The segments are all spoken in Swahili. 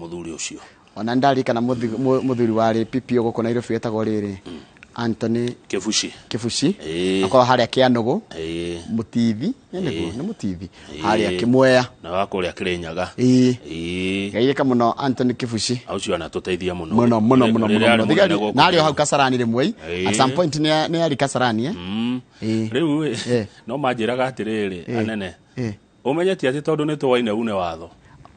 muthuri ucio ona ndari kana muthuri wari PPO goko Nairobi etagwo riri Anthony Kifushi akwa haria Kianogo mutivi ni mutivi haria Kimwea na wako ria Kirinyaga gaireka muno Anthony Kifushi aucio ana tuteithia muno muno na ario hau Kasarani rimwe at some point ni ari Kasarani riu no manjiraga atiriri anene umenyeti ati tondu ni twaine une watho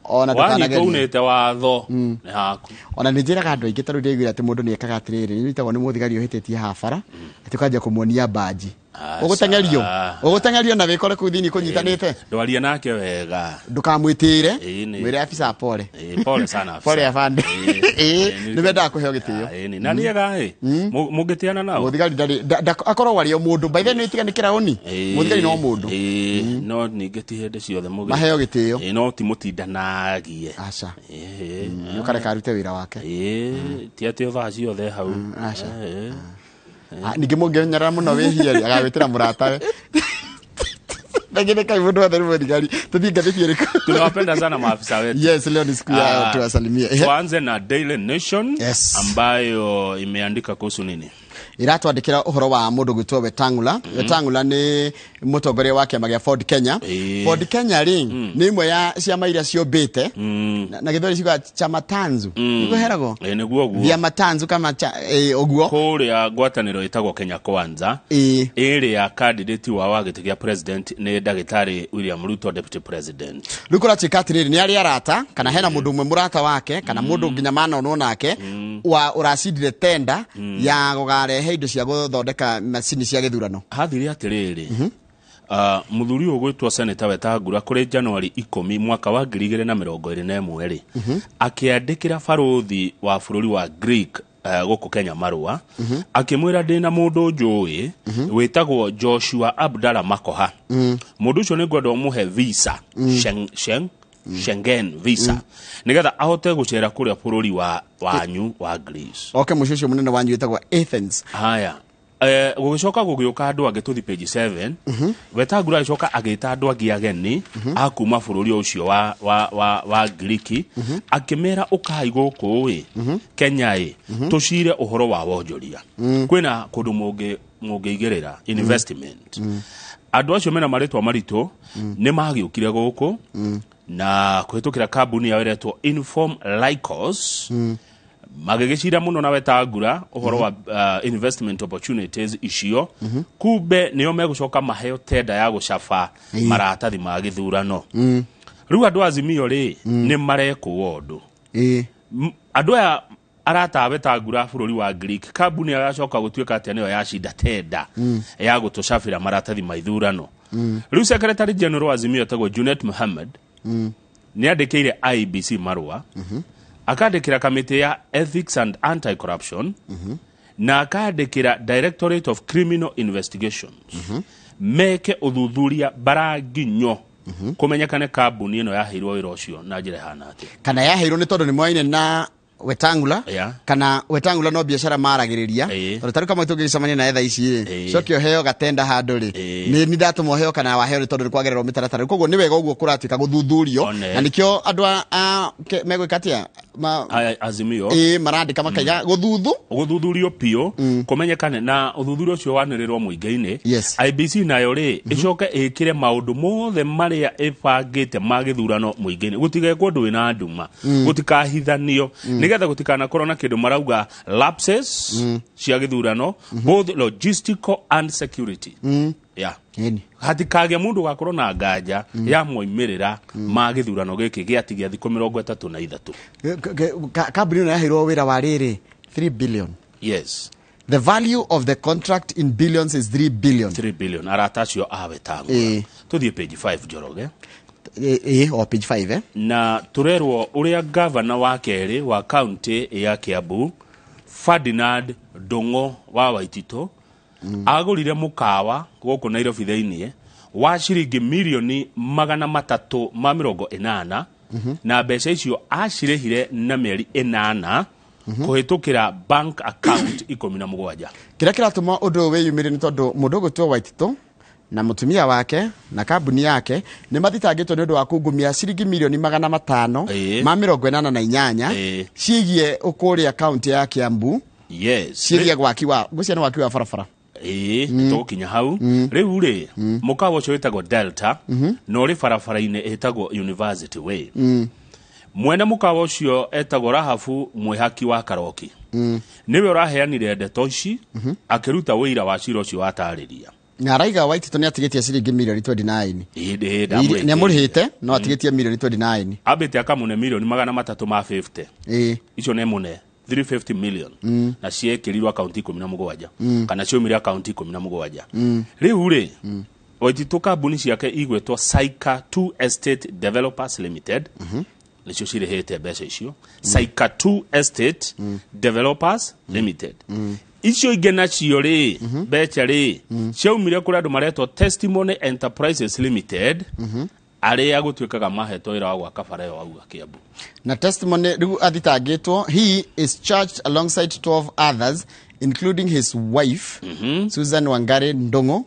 ona ndukanageria unite watho ni haku ona ninjiraga andu aingi taru ndigwira ati mundu ni ekaga atiriri ni itagwo ni muthigari uhitetie habara ati kanja kumuonia baji ugutengerio na wikore ku thini kunyitanite ndwaria nake wega ndukamwitire mwire afisa pole pole sana afisa pole afande ni wenda kuheo gitio na niega mungitiana nao muthigari akorwo wario mundu by the way itiganikira oni muthigari no mundu no ningeti hende ciothe muthigari maheo gitio no ti mutindanagie aca ukareka arute wira wake ti ati thaa ciothe hau aca ninge mungenyara muno wihia agawitira muratawe Nagine kai mundu wa thirikari tuthinga thikiriko tunawapenda sana maafisa wetu. Yes, leo ni siku ya tuwasalimie. Tuanze na Daily Nation ambayo imeandika kuhusu nini? Iratwandikira uhoro wa mundu gwitwo Wetangula. Wetangula ni mutongoria wa kiama gia Ford Kenya. Ford Kenya ni imwe ya ciama iria ciobete na githori ciga chama tanzu niko herago niguo guo vya matanzu kama oguo kuria ngwataniro itagwo Kenya Kwanza area candidate wa gitigia president ni Dagitari William Ruto deputy president. Rukura chikatiriri ni ari arata kana hena mundu umwe murata wake kana mundu nginya mana ono nake wa uracidire tenda ya gugare heindo cia guthondeka macini cia githurano. Hathiri atiriri muthuri ugwitwa Senator Wetangula kuri January 10 mwaka wa 2021 akiandikira baruthi wa bururi wa Greek goko Kenya marua akimwira ndina mundu njui witagwo Joshua Abdalla Makoha mundu ucio ni ngwenda umuhe visa Schengen visa nigetha ahote gucera kuria bururi wanyu wa Greece. Okay, mushusho munene wanyu witagwo Athens. Haya gugicoka gugiuka andu agituthi page 7 Wetangula icoka agita andu agi ageni akuma bururi ucio wa Greek akimera ukai guku Kenya tucire uhoro wa wonjoria kwina kundu mungiigirira investment andu acio mena maritwa marito ni magiukire guku na kuhitukira kambuni ya weretwo Inform Lycos magegecira muno na Wetangula uhoro wa investment opportunities icio kube niyo megucoka maheo tenda ya gucafa maratathi ma githurano riu andu Azimio ni mareko ondu andu aya arata Wetangula bururi wa Greek kambuni agacoka gutuika ati niyo yacinda tenda ya gutucafira maratathi ma ithurano riu Secretary General Azimio tagwo Junet Mohammed ni andikire IBC marua akandikira committee ya ethics and anti-corruption na akandikira Directorate of Criminal Investigations meke uthuthuria baraginyo kumenyekane kambuni ino yaheirwo wira ucio na njira hana ati kana yaheirwo ni tondu ni mwaine na Wetangula kana Wetangula no biashara maragiriria tondu taru kama tugicamania na etha ici cokio heo gatenda handu ni ndatumo heo kana wa heo tondu kwagererwo mitaratara koguo ni wega uguo kuratuika guthuthurio na nikio andu megwikatia Azimio marandika makaiga guthuthurio pio kumenyekane na uthuthurio ucio wanirirwo muingaine IBC nayo icoke ikire maundu mothe maria ibangite magithurano muingaine gutigekwo ndu wina nduma gutikahithanio nigetha gutikana korona kindu marauga lapses cia githurano both logistical and security hatikage mundu gakorwo na nganja ya moimirira ma githurano giki giatigia thiku 33 kambuni no yaheirwo wira wa riri 3 billion. Yes, the value of the contract in billions is 3 billion aratacio Wetangula tuthie page 5 Joroge o page 5 na turerwo uria governor wa keri wa county ya Kiambu Ferdinand Dongo wa Waitito agurire mukawa guku Nairobi theinie wa ciringi milioni 380 na mbeca icio acirehire na mieri 8 kuhitukira bank account 17 kira kiratuma undu we yumire ni tondu mundu gutwa Waitito na mutumia wake na kambuni yake ni mathitangitwo ni undu wa kungumia ciringi milioni 500 ma 88 ciigie ukuria kaunti ya Kiambu ciigie gwaki wa gucia ni waki wa barabara tukinya hau riu ri mukawa ucio witagwo Delta no ri barabara-ini etagwo University Way mwene mukawa ucio etagwo Rahabu mwihaki wa Karoki niwe uraheanire ndeto ici akiruta wira wa cira ucio watariria na raiga Waititu ni atigetie ciringi milioni 29 ni amurihite no atigetie milioni 29 abete akamune milioni 350 icio ne mune 350 million na ciekirirwo akaunti 17 kana ciumire akaunti 17 riu ri Waititu kambuni ciake igwetwo Saika 2 Estate Developers Limited nicio cirihite mbeca icio Saika 2 Estate Developers Limited icio igena cio ri mbeca ri ciaumire kuri andu maretwo Testimony Enterprises Limited aria gutwikaga maheto wira wa gwaka bara yo au Kiambu na Testimony riu athitangitwo he is charged alongside 12 others including his wife Susan Wangari Ndongo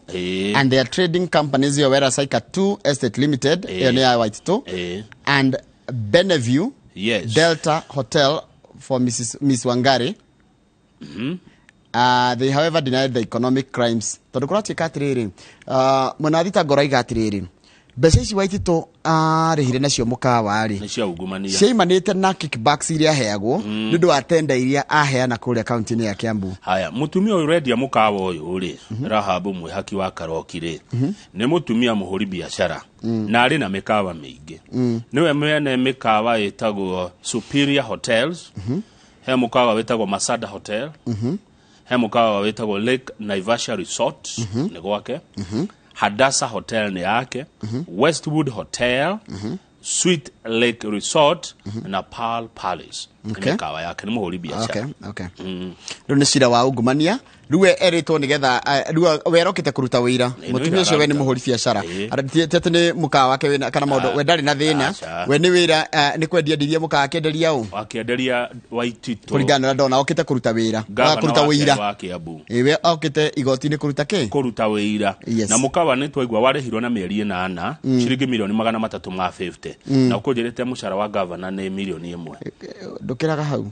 and their trading companies Yowera Saika 2 Estate Limited ya Waititu and Beneview Delta Hotel for Miss Wangari they however denied the economic crimes todukurati katiriri munathita ngoraiga atiriri mbeca ici Waititu arihire nacio mukawa ri ni cia ungumania ciaimanite na kickbacks iria heagwo nindu wa tenda iria aheana kuria kaunti-ini ya Kiambu haya mutumia uyu redia mukawa uyu ri Rahabu mwihaki wa Karoki ri ni mutumia muhuri biashara na ari na mikawa mingi niwe mwene mikawa etagwo Superior Hotels he mukawa wetagwo Masada Hotel he mukawa wetagwo Lake Naivasha Resort ni gwake Hadassa Hotel ni yake Westwood Hotel Sweet Lake Resort na Pearl Palace ni mikawa yake ni muhuri biashara ni cira wa ungumania ruwe eritwo nigetha ruwe werokite kuruta wira mutumia ucio we ni muhuri biashara tete ni mukawa wake wina kana maundu we ndari na thina we ni wira ni kwendia ndirie mukawa akenderia u akienderia Waititu kuringana na ndona okite kuruta wira kuruta wira wa Kiambu we okite igoti ni kuruta ki kuruta wira na mukawa ni twaigwa warihirwo na mieri 8 ciringi milioni 350 na kujirite mushara wa governor ni milioni 1 ndukiraga hau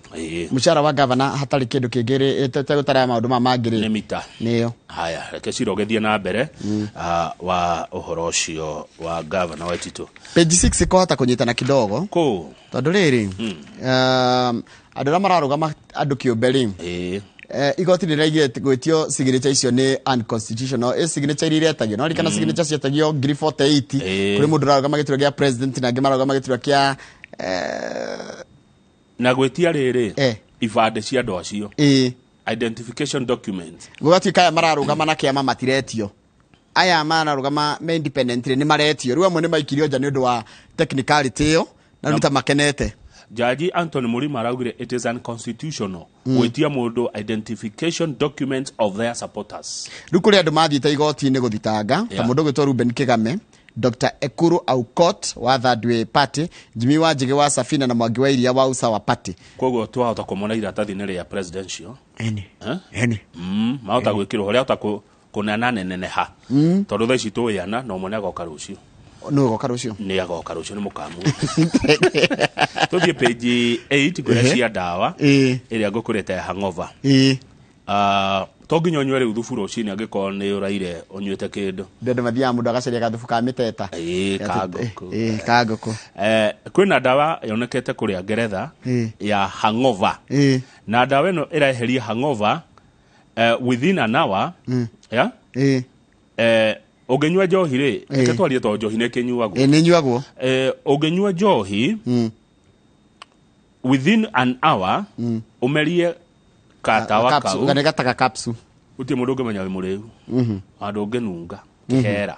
mushara wa governor hatari kindu kingiri tegutara maundu mangiri ni mita niyo haya reke cirogethie na mbere wa uhoro ucio wa governor Waititu page 6 kohota kunyitana kidogo ko tondu riri andu ra mararugama andu kiumberi igoti riraigire gwitio signature icio ni unconstitutional signature iretagio no rikana signature cietagio 48 kuri mundu rarugama gituro gia president na ngimarugama gituro kia na gwitia riri ibande cia andu acio identification document gugati kaya mararugama na kiama matiretio aya mararugama me independently ni maretio riu amwe ni maikirio nja ni undu wa technicality yo na ruta makenete Jaji Anthony Murima araugire it is unconstitutional gwitia mundu identification documents of their supporters riu kuri andu mathiite igoti-ini guthitanga ta mundu gwitwo Ruben Kigame Dr. Ekuru Aukot wa Third Way Party Jimmy Wanjigi wa Safina na Mwangi wa Iria wa Usawa Party koguo twahota kumona iratathi-ini ria presidential eni mahota gwikirwo horia hota kunana neneha tondu thaici tuyana no mone agoka rucio no agoka rucio ni agoka rucio ni mukamu tuthie page 8 kuria cia dawa iria ngukurete hangover tonginya nywe riu thuburu ucini angiko ni uraire onywete kindu ndende mathia mundu agacaria gathubu ka miteta kagoko kwina dawa yonekete kuria Ngeretha ya hangover na dawa ino iraeheria hangover within an hour ugenywa njohi ri reke twarie to njohi ne kinyuagwo ni nyuagwo ugenywa njohi within an hour umerie katawa kau kana gataka capsule utie mundu ngemenya we muriu andu ngenunga kera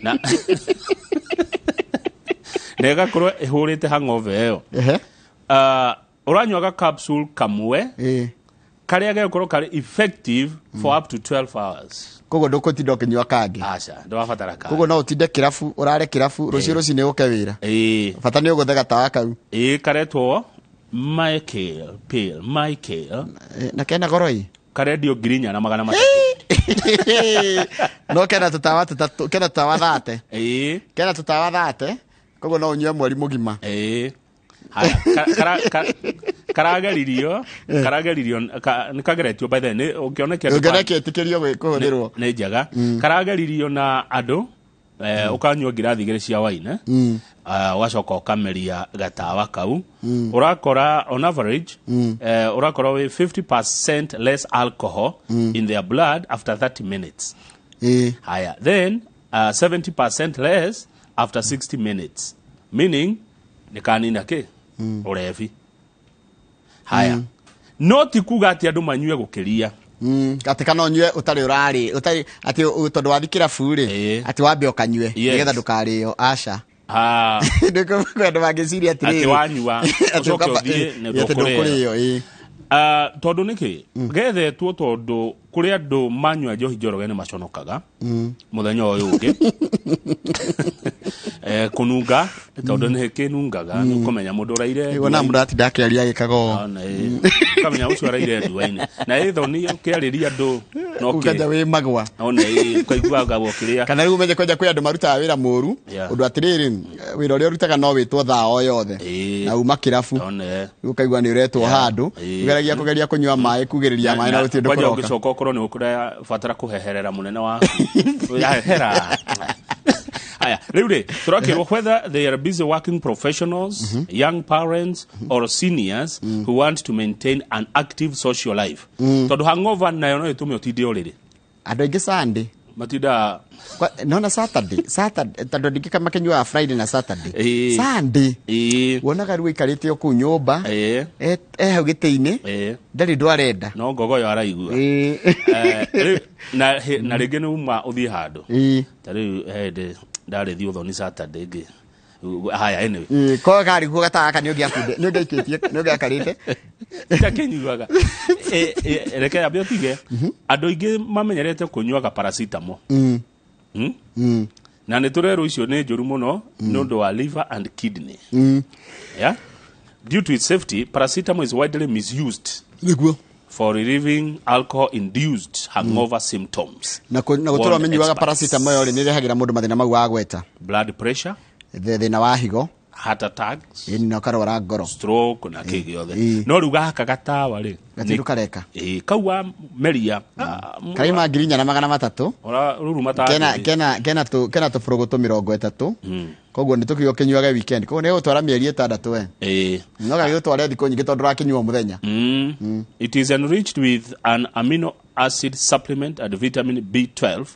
na nega korwo ihurite hangover yo uranywaga capsule kamwe karia gekorwo kari effective for up to 12 hours kogo ndukutinda ukinywa kangi acha ndwabatara kangi kogo no utinde kirafu urare kirafu rucio rucine uke wira bata ni uguthe gatawa kau karetwo Michael na kena goroi karedio ngirinya na 300 No kena tutawa thate kena tutawa thate koguo no unyue mweri mugima haya karageririo nikageretio by the way ukionekio tikirio kuhundirwo ni njega karageririo na andu ukanyua ngirathi igiri cia wine wacoka ukameria gatawa kau urakora on average urakora with 50% less alcohol in their blood after 30 minutes haya then 70% less after 60 minutes meaning nikanina ke urevi haya no ti kuga ati andu manyue gukiria ati kana onyue utari urari utari ati tondu wathikira furi ati wambe ukanyue nigetha ndukario aca ndiko kwenda magiciria ati wanyua ucoke uthie ne ndukurio tondu niki gethetwo tondu kuri andu manyua njohi njoroge ni maconokaga muthenya uyu ungi kununga tondu ni kinungaga ni kumenya mundu raire wona murati ndakiaria gikago kamenya ucio raire nduaini na itho ni ukiariria andu no ukaja wi magwa ona kaigua ngabo kiria kana riu menye kwenja kwi andu maruta wira muru undu atiriri wira uria urutaga no witwo thao yothe na uma kirafu ukaigua ni uretwo handu ugeragia kunyua mai kugiriria mai na utindu kuroka ugicoka ukorwo ni ukura fatara kuheherera munene wa hera haya riu turakirwo whether they are busy working professionals young parents or seniors who want to maintain an active social life tondu hangover nayo no itume utinde uriri andu ingi Sunday matinda no Saturday tondu ndikika makenyua Friday na Saturday Sunday wonaga riu ikarite ku nyumba hau gitiini ndari ndwarenda no ngogo yo araigua na ringi ni uma uthii handu tari ndari thi uthoni Saturday ngi haya anyway ko kari ku gataka ni ungiakunde ni ungikitie ni ungiakarite takenyuaga reke abio tige andu ingi mamenyerete kunyua ga paracetamol na ni turero icio ni njuru muno nundu wa liver and kidney yeah due to its safety paracetamol is widely misused for relieving alcohol induced hangover symptoms na gutoro menyuaga paracetamol yori ni rehagira mundu mathina mau wa gweta blood pressure thina wa higo heart attacks no karora ngoro stroke na kigi yothe no ruga haka gatawa ri gatiru kareka kauwa meria kaima ngirinya na 300 ora ruru matatu kena to progoto 30 koguo ni tukio kenyuaga weekend koguo ni gutwara mieri 6 no gagutwara thiko nyingi tondu rakinyua muthenya it is enriched with an amino acid supplement and vitamin B12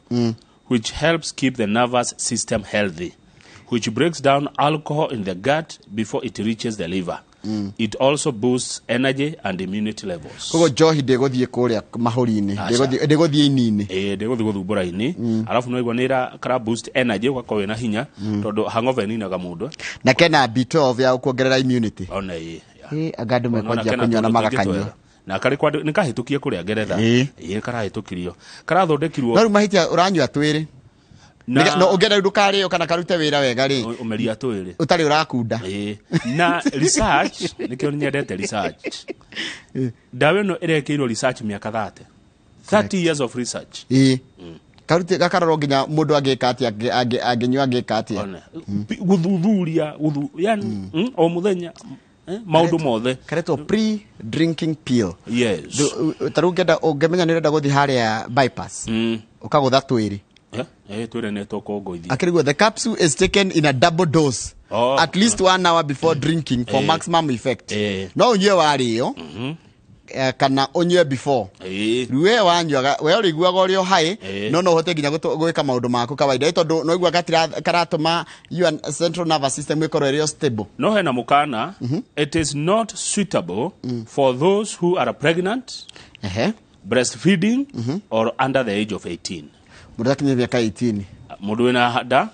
which helps keep the nervous system healthy, which breaks down alcohol in the gut before it reaches the liver. It also boosts energy and immunity levels. Kogo johi degothie kuria mahuri-ini degothie ini-ini degothie guthumbura-ini alafu no igwa nira kara boost energy ugakorwo na hinya tondu hangover ninaga mundu na kena B12 ya kuongerera immunity ona agadu mekonja kunywa na magakanywa na kari kwa nikahitukie kuria Ngeretha karahitukirio karathondekirwo no mahitia uranywa twiri no ugenda ndukari kana karute wira wega ri umeria twiri utari urakunda na research nikio nyendete research dawe no irekirwo research miaka 30 years of research karute gakaroro nginya mundu ageka ati angenywa ageka ati guthuthuria yani o muthenya maundu mothe kareto pre drinking pill yes tarungenda ungemenya nirenda guthi haria bypass ukagutha twiri twire neto kongoithi akirigwo the capsule is taken in a double dose at least 1 hour before drinking for maximum effect no unywe wario kana unywe before riwe wanywa we uriguaga urio hai no hote nginya gwika maundu maku kawaida tondu no igua karatuma your central nervous system ikorwo iri stable no hena mukana it is not suitable for those who are pregnant breastfeeding or under the age of 18 mundu akinyia miaka 18 mundu wina hada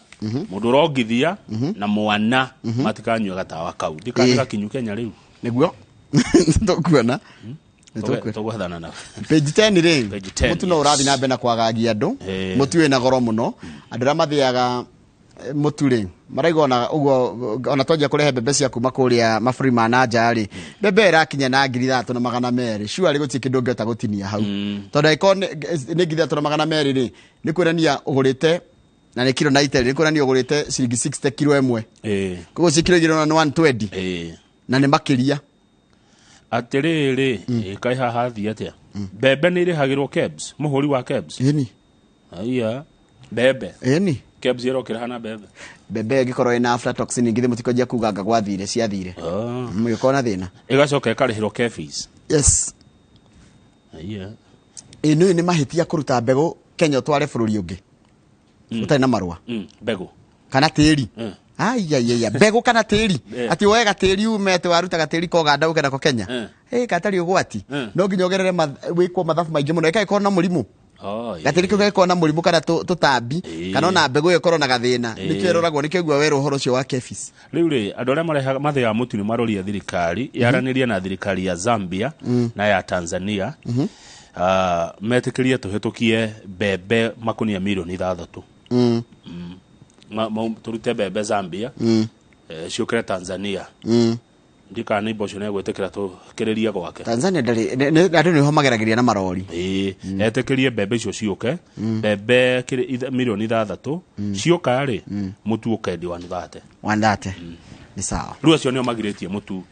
mundu rogithia na mwana matikanywa gatawa kau ndikandika kinyu Kenya riu niguo tukuona tugwathana na page 10 ring mutu no urathi na mbena kwagagia andu mutu wina goro muno andu ra mathiaga muturi maraigo ona tonje kurehe bebe cia kuma kuria mafuri manaja ri bebe irakinya na 3,200 sure ri guti kindu ngeta gutinia hau tondu ikone ni 3,200 ri ni kwirania ugurite na ni kilo 90 ni kwirania ugurite ciringi 60 kilo emwe koguo ci kilo giro na 120 na ni makiria atiriri kai haha thi atia bebe ni rihagirwo kebs muhuri wa kebs ini aya bebe ini kebs yero kirahana bebe gikorwo ina aflatoxin ngithe mutikoje kuganga gwathire ciathire mugikona thina igacoka ikarihirwo kefis yes aya ino ni mahitia kuruta mbegu Kenya tware bururi ungi utari na marua mbegu kana tiri ai mbegu kana tiri ati wega tiri umete waruta gatiri ko ganda ukenda ko Kenya katari ugwati no nginya ogerere wikwo mathafu maingi muno ikai korwo na murimu gatiri ko na murimu kana tutambi kana na mbegu ikorwo na gathina nikio roragwo nikio gwa wero horo cio wa kefis riu ri andu aria mareha mathe ya mutu ni maroria thirikari yaraniria na thirikari ya Zambia na ya Tanzania metikirie tuhitukie bebe makunia milioni 3 turute bebe Zambia ciukire Tanzania ndika ni bocio ne gwetekira tu kiriria gwake Tanzania ndari ni homageragiria na marori etekirie bebe icio ciuke bebe milioni 3 ciuka ri mutu ukendi 130 ni sawa riu acio ni magiritie mutu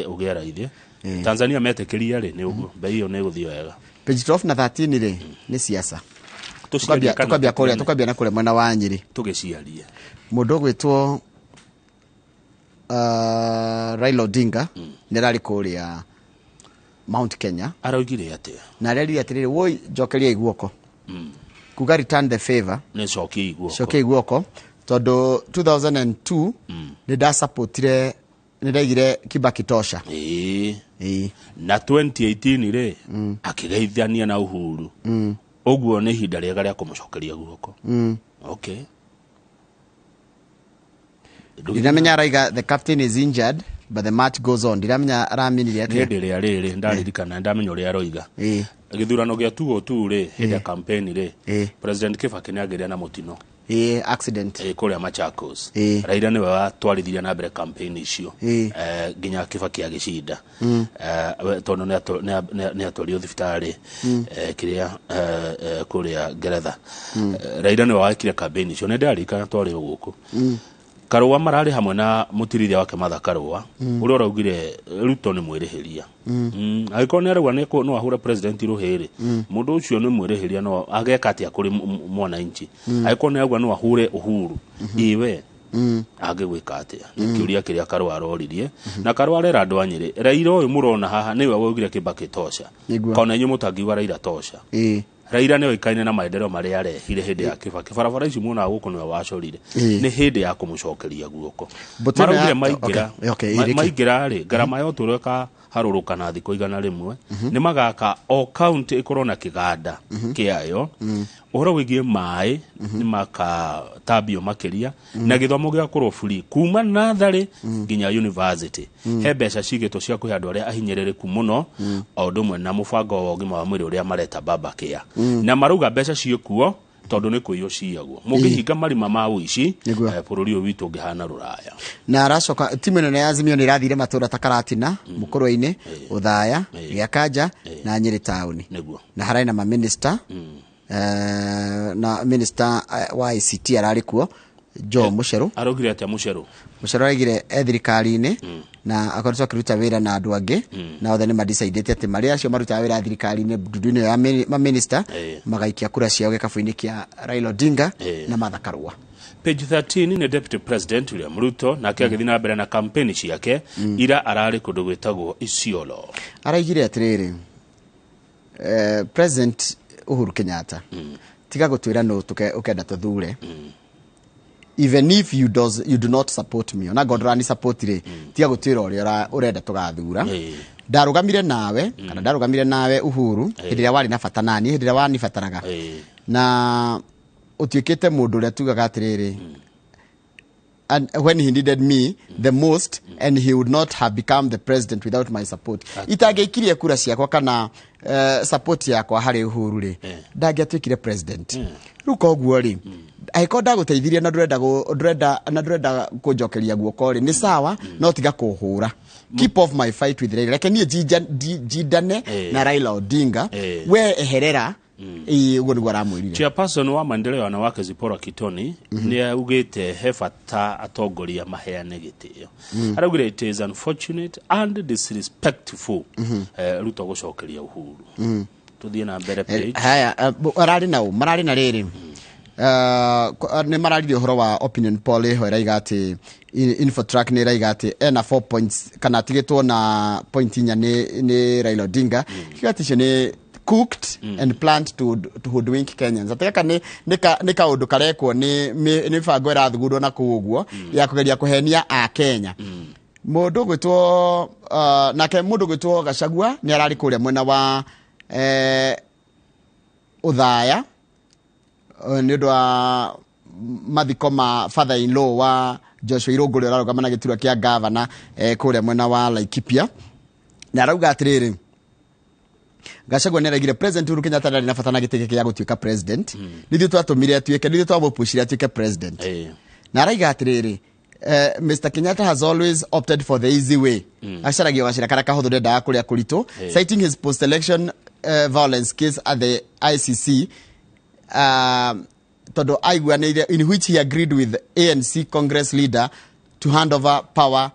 ugera ithie Tanzania metekiria ri ni uguo bei iyo ni guthio wega page 12 na 13 ri ni siasa tukabia na kule mwena wa Nyeri tugiciarie mundu gwitwo Raila Odinga nirari kuria Mount Kenya araugire atia na reri atiriri woi jokeria iguoko kuga return the favor ne shoki iguoko tondu 2002 ni da supportire ni daigire Kibaki tosha na 2018 ri akigeithania na Uhuru oguo ni hinda riega ria kumucokeria guoko okay Diramenya raiga the captain is injured but the match goes on diramenya araminire atia ndire riri ndaririkana ndamenya uri aroiga githurano gia 202 ri hinda campaign ri president Kibaki ni ageria na mutino accident kuria Machakos Raila ni wa twarithiria na mbere campaign icio ginya Kibaki agicinda tondu ni atwario thibitari kiria kuria Ngeretha Raila ni wa kire campaign icio ne ndarikana twari guku Karua marari hamwe na mutirithia wake Martha Karua uri uraugire Ruto ni mwirihiria agiko ni aragwa ni no ahura president ruhiri mundu ucio ni mwirihiria no ageka atia kuri mwana inchi agiko ni aragwa no ahure Uhuru iwe agigwika atia nikiuria kiria Karua aroririe na Karua rera andu anyiri Raila uyu murona haha niwe waugire Kibaki tosha kona inyu mutangiwa Raila tosha Raila ni oikaine na maendeleo mari arehire hindi ya Kibaki barabara ici muona guku niwe wacorire ni hindi ya kumucokeria guoko marugire maigira ri garama yo tureka haruruka na thiko igana rimwe ni magaka o county ikorwo na kiganda kiayo uhoro wigie mai ni maka tabio makiria na githomo gia kurwo free kuma nathari nginya university he mbeca cigitwo cia kuhe andu aria ahinyereriku muno o ndumwe na mubango wa ugima wa mwiri uria mareta baba kia na maruga mbeca ciekuo tondu ni kuiyo ciaguo mungihinga marima ma wici bururi uyu witu ngihana ruraya na aracoka timu ino ya Azimio ni rathire matura takaratina mukurwa-ini uthaya giakaja na Nyeri town na haraina ma minister na minister wa ICT arari kuo Jo Mucheru arogire atia Mucheru aigire thirikari-ini na akoretwo akiruta wira na andu angi na othe ni madicidete ati mari acio maruta wira thirikari-ini ndundu-ini ya ma minister magaikia kura ciao gikabu-ini kia Raila Odinga na Martha Karua. Page 13 ni Deputy President William Ruto na kia githina mbere na campaign ciake ira arari kundu gwetagwo Isiolo araigire atiriri President Uhuru Kenyatta tiga gutwira no ukenda tuthure even if you do not support me ona godrani support ri tiga gutwira uria urenda tugathura ndarugamire nawe kana ndarugamire nawe Uhuru hindira wari na bata nani hindira wani bataraga na utiekete mundu uria tugaga atiriri and when he needed me the most and he would not have become the president without my support itageikirie kura ciakwa kana support yakwa hari Uhuru ri ndangiatwikire president ruko guo ri aiko ndaguteithirie na ndurenda kunjokeria guoko ri ni sawa no tiga kuhura keep off my fight with Raila like nie jidane na Raila Odinga we eherera ugo ni gwaramwirire chairperson wa maendeleo wanawake Zipora Kitoni ni augite hefata atongoria maheane gitio araugire it is unfortunate and disrespectful Ruto gucokeria Uhuru tuthie na mbere page haya marari na riri ni marari uhoro wa opinion poll ho iraiga ati Infotrack ni iraiga ati ena 4 points kana tigitwo na point inya ni Raila Odinga kigati ni cooked and planned to hoodwink Kenyans ateka ni kaundu karekwo ni fango irathugurwo na kuguo ya kugeria kuhenia a Kenya mundu gwitwo nake mundu gwitwo Gachagua ni arari kuria mwena wa uthaya ni undu wa mathiko ma father in law wa Joshua Irungu araruga na giturwa kia governor kuria mwena wa Laikipia na arauga atiriri Gachagua ni aragire president Uhuru Kenyatta ndari na fatana gitike kia gutuika president nithio twatumire atuike nithio twamupushire atuike president na araiga atiriri Mr. Kenyatta has always opted for the easy way acharagio gacira kara kahuthu ndenda kuria kurito citing his post-election violence case at the ICC todo aiguanire in which he agreed with ANC Congress leader to hand over power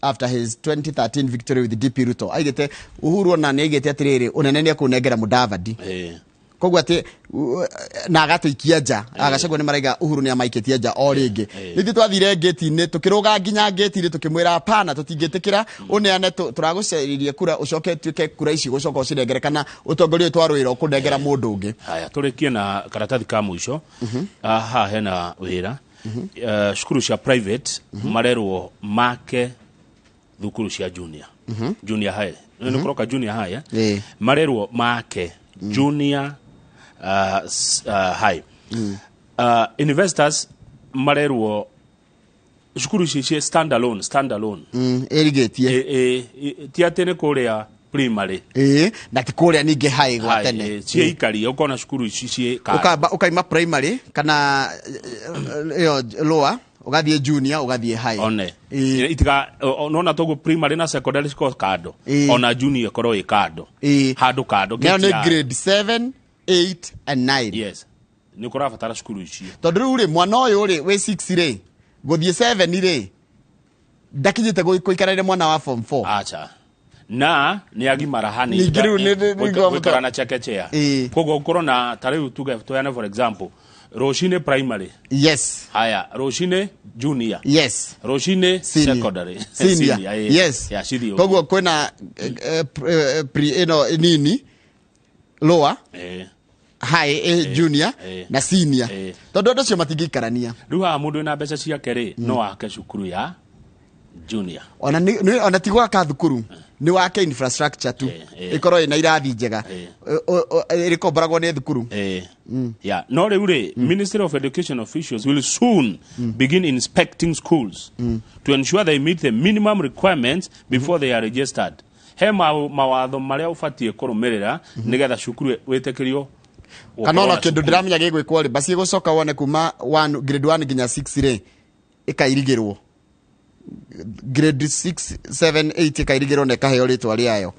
after his 2013 victory with DP Ruto aigete Uhuru na negete atiriri unenene kunengera Mudavadi kogwa ati na agatuikia nja Gachagua ni maraiga Uhuru ni amaiketie nja o ringi nithi twathire gate-ini tukiruga nginya gate-ini tukimwira hapana tutingitikira uneane turaguceririe kura ucoke tuike kura ici gucoka ucinengere kana utongoria twarwira kunengera mundu ungi haya turikie na karatathi ka mwisho aha hena wira shukuru cia private marerwo make thukuru cia junior high ni kuroka junior high marerwo make junior high investors marerwo shukuru cia standalone erigetie ti atene kuria primary na ti kuria ninge high gwa tene cie ikari ukona shukuru cie ukaima primary kana yo lower ugathie junior ugathie high one itiga nona togo primary na secondary school kado ona junior koro ikado hado kado now ni grade 7 8 and 9 yes ni kora fatara shukuru ici tondu ri mwana uyu ri we 6 ri guthie 7 ri ndakijite guikarire mwana wa form 4 acha na ni agimara hani gukara na chekechea kogo korona tariu tuge toyana for example Roshine primary yes haya Roshine junior yes Roshine secondary senior yes ya shidi kogo kwena pre nini lower high junior na senior tondu ndo cio matingikarania riu ha mundu na mbeca ciake ri no ake cukuru ya junior ona tigwa ka thukuru ni wake infrastructure tu ikoro ina irathi njega iriko baragwo ni thukuru yeah no riu Ministry of Education officials will soon begin inspecting schools to ensure they meet the minimum requirements before they are registered mawatho maria ufatie kurumirira nigetha cukuru witekirio kanona kindu ndiramenya gigwikwo ri basi gucoka wone kuma grade 1 nginya 6 ri ikairigirwo grade 6 7 8 ikairigirwo ne kaheo ritwa riayo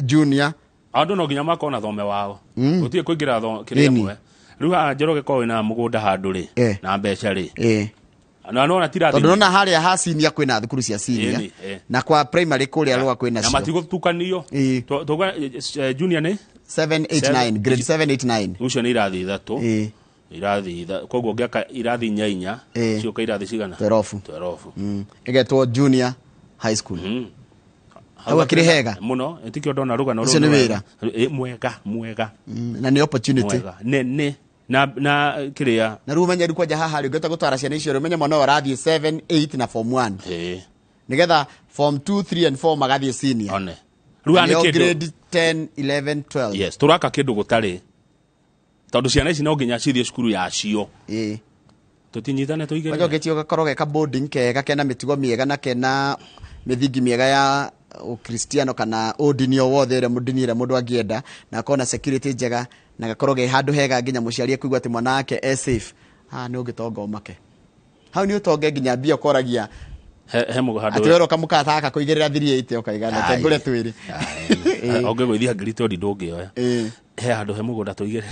junior andu no nginya makona thome wao utie kuingira kirimwe riu njoroge ko wina mugunda handu ri na mbeca ri na no natira tondu na haria ha senior kwina thukuru cia senior na kwa primary kuria rwa kwina cio na matigutukanio toga junior ni 7 8 9 grade 7 8 9 ucio ni irathi ithatu irathi koguo ngeka irathi 4 cio ka irathi cigana 12 igetwo junior high school hawa kirihega muno etikio ndona ruga no mwega na ni opportunity ne na kiria na rumenye ru kwaja haha ri ngeta gutwara ciana icio rumenye mwana warathie 7 8 na form 1 nigetha form 2 3 and 4 magathie senior one ruga ni kindu grade 10 11 12 yes turaka kindu gutari tondu ciana ici no nginya cithie cukuru ya cio tutinyitane tuigere wajo getio gakoroge ka boarding kega kena mitigo miega na kena mithingi miega ya ukristiano kana udini o wothe ire mudinire mundu angienda na kona security njega na gakoroge handu hega nginya muciari kuigwa ati mwana wake safe nä å ngä tonga å make hau nä å tonge nginya mbia koragia he må handå atä wero kamukataka kå igä rä ra thiri ä ũkaigana tengå re twä rä ongä gwä thia ngiri tondå ndå ngä oya he handå he må gå nda tå igä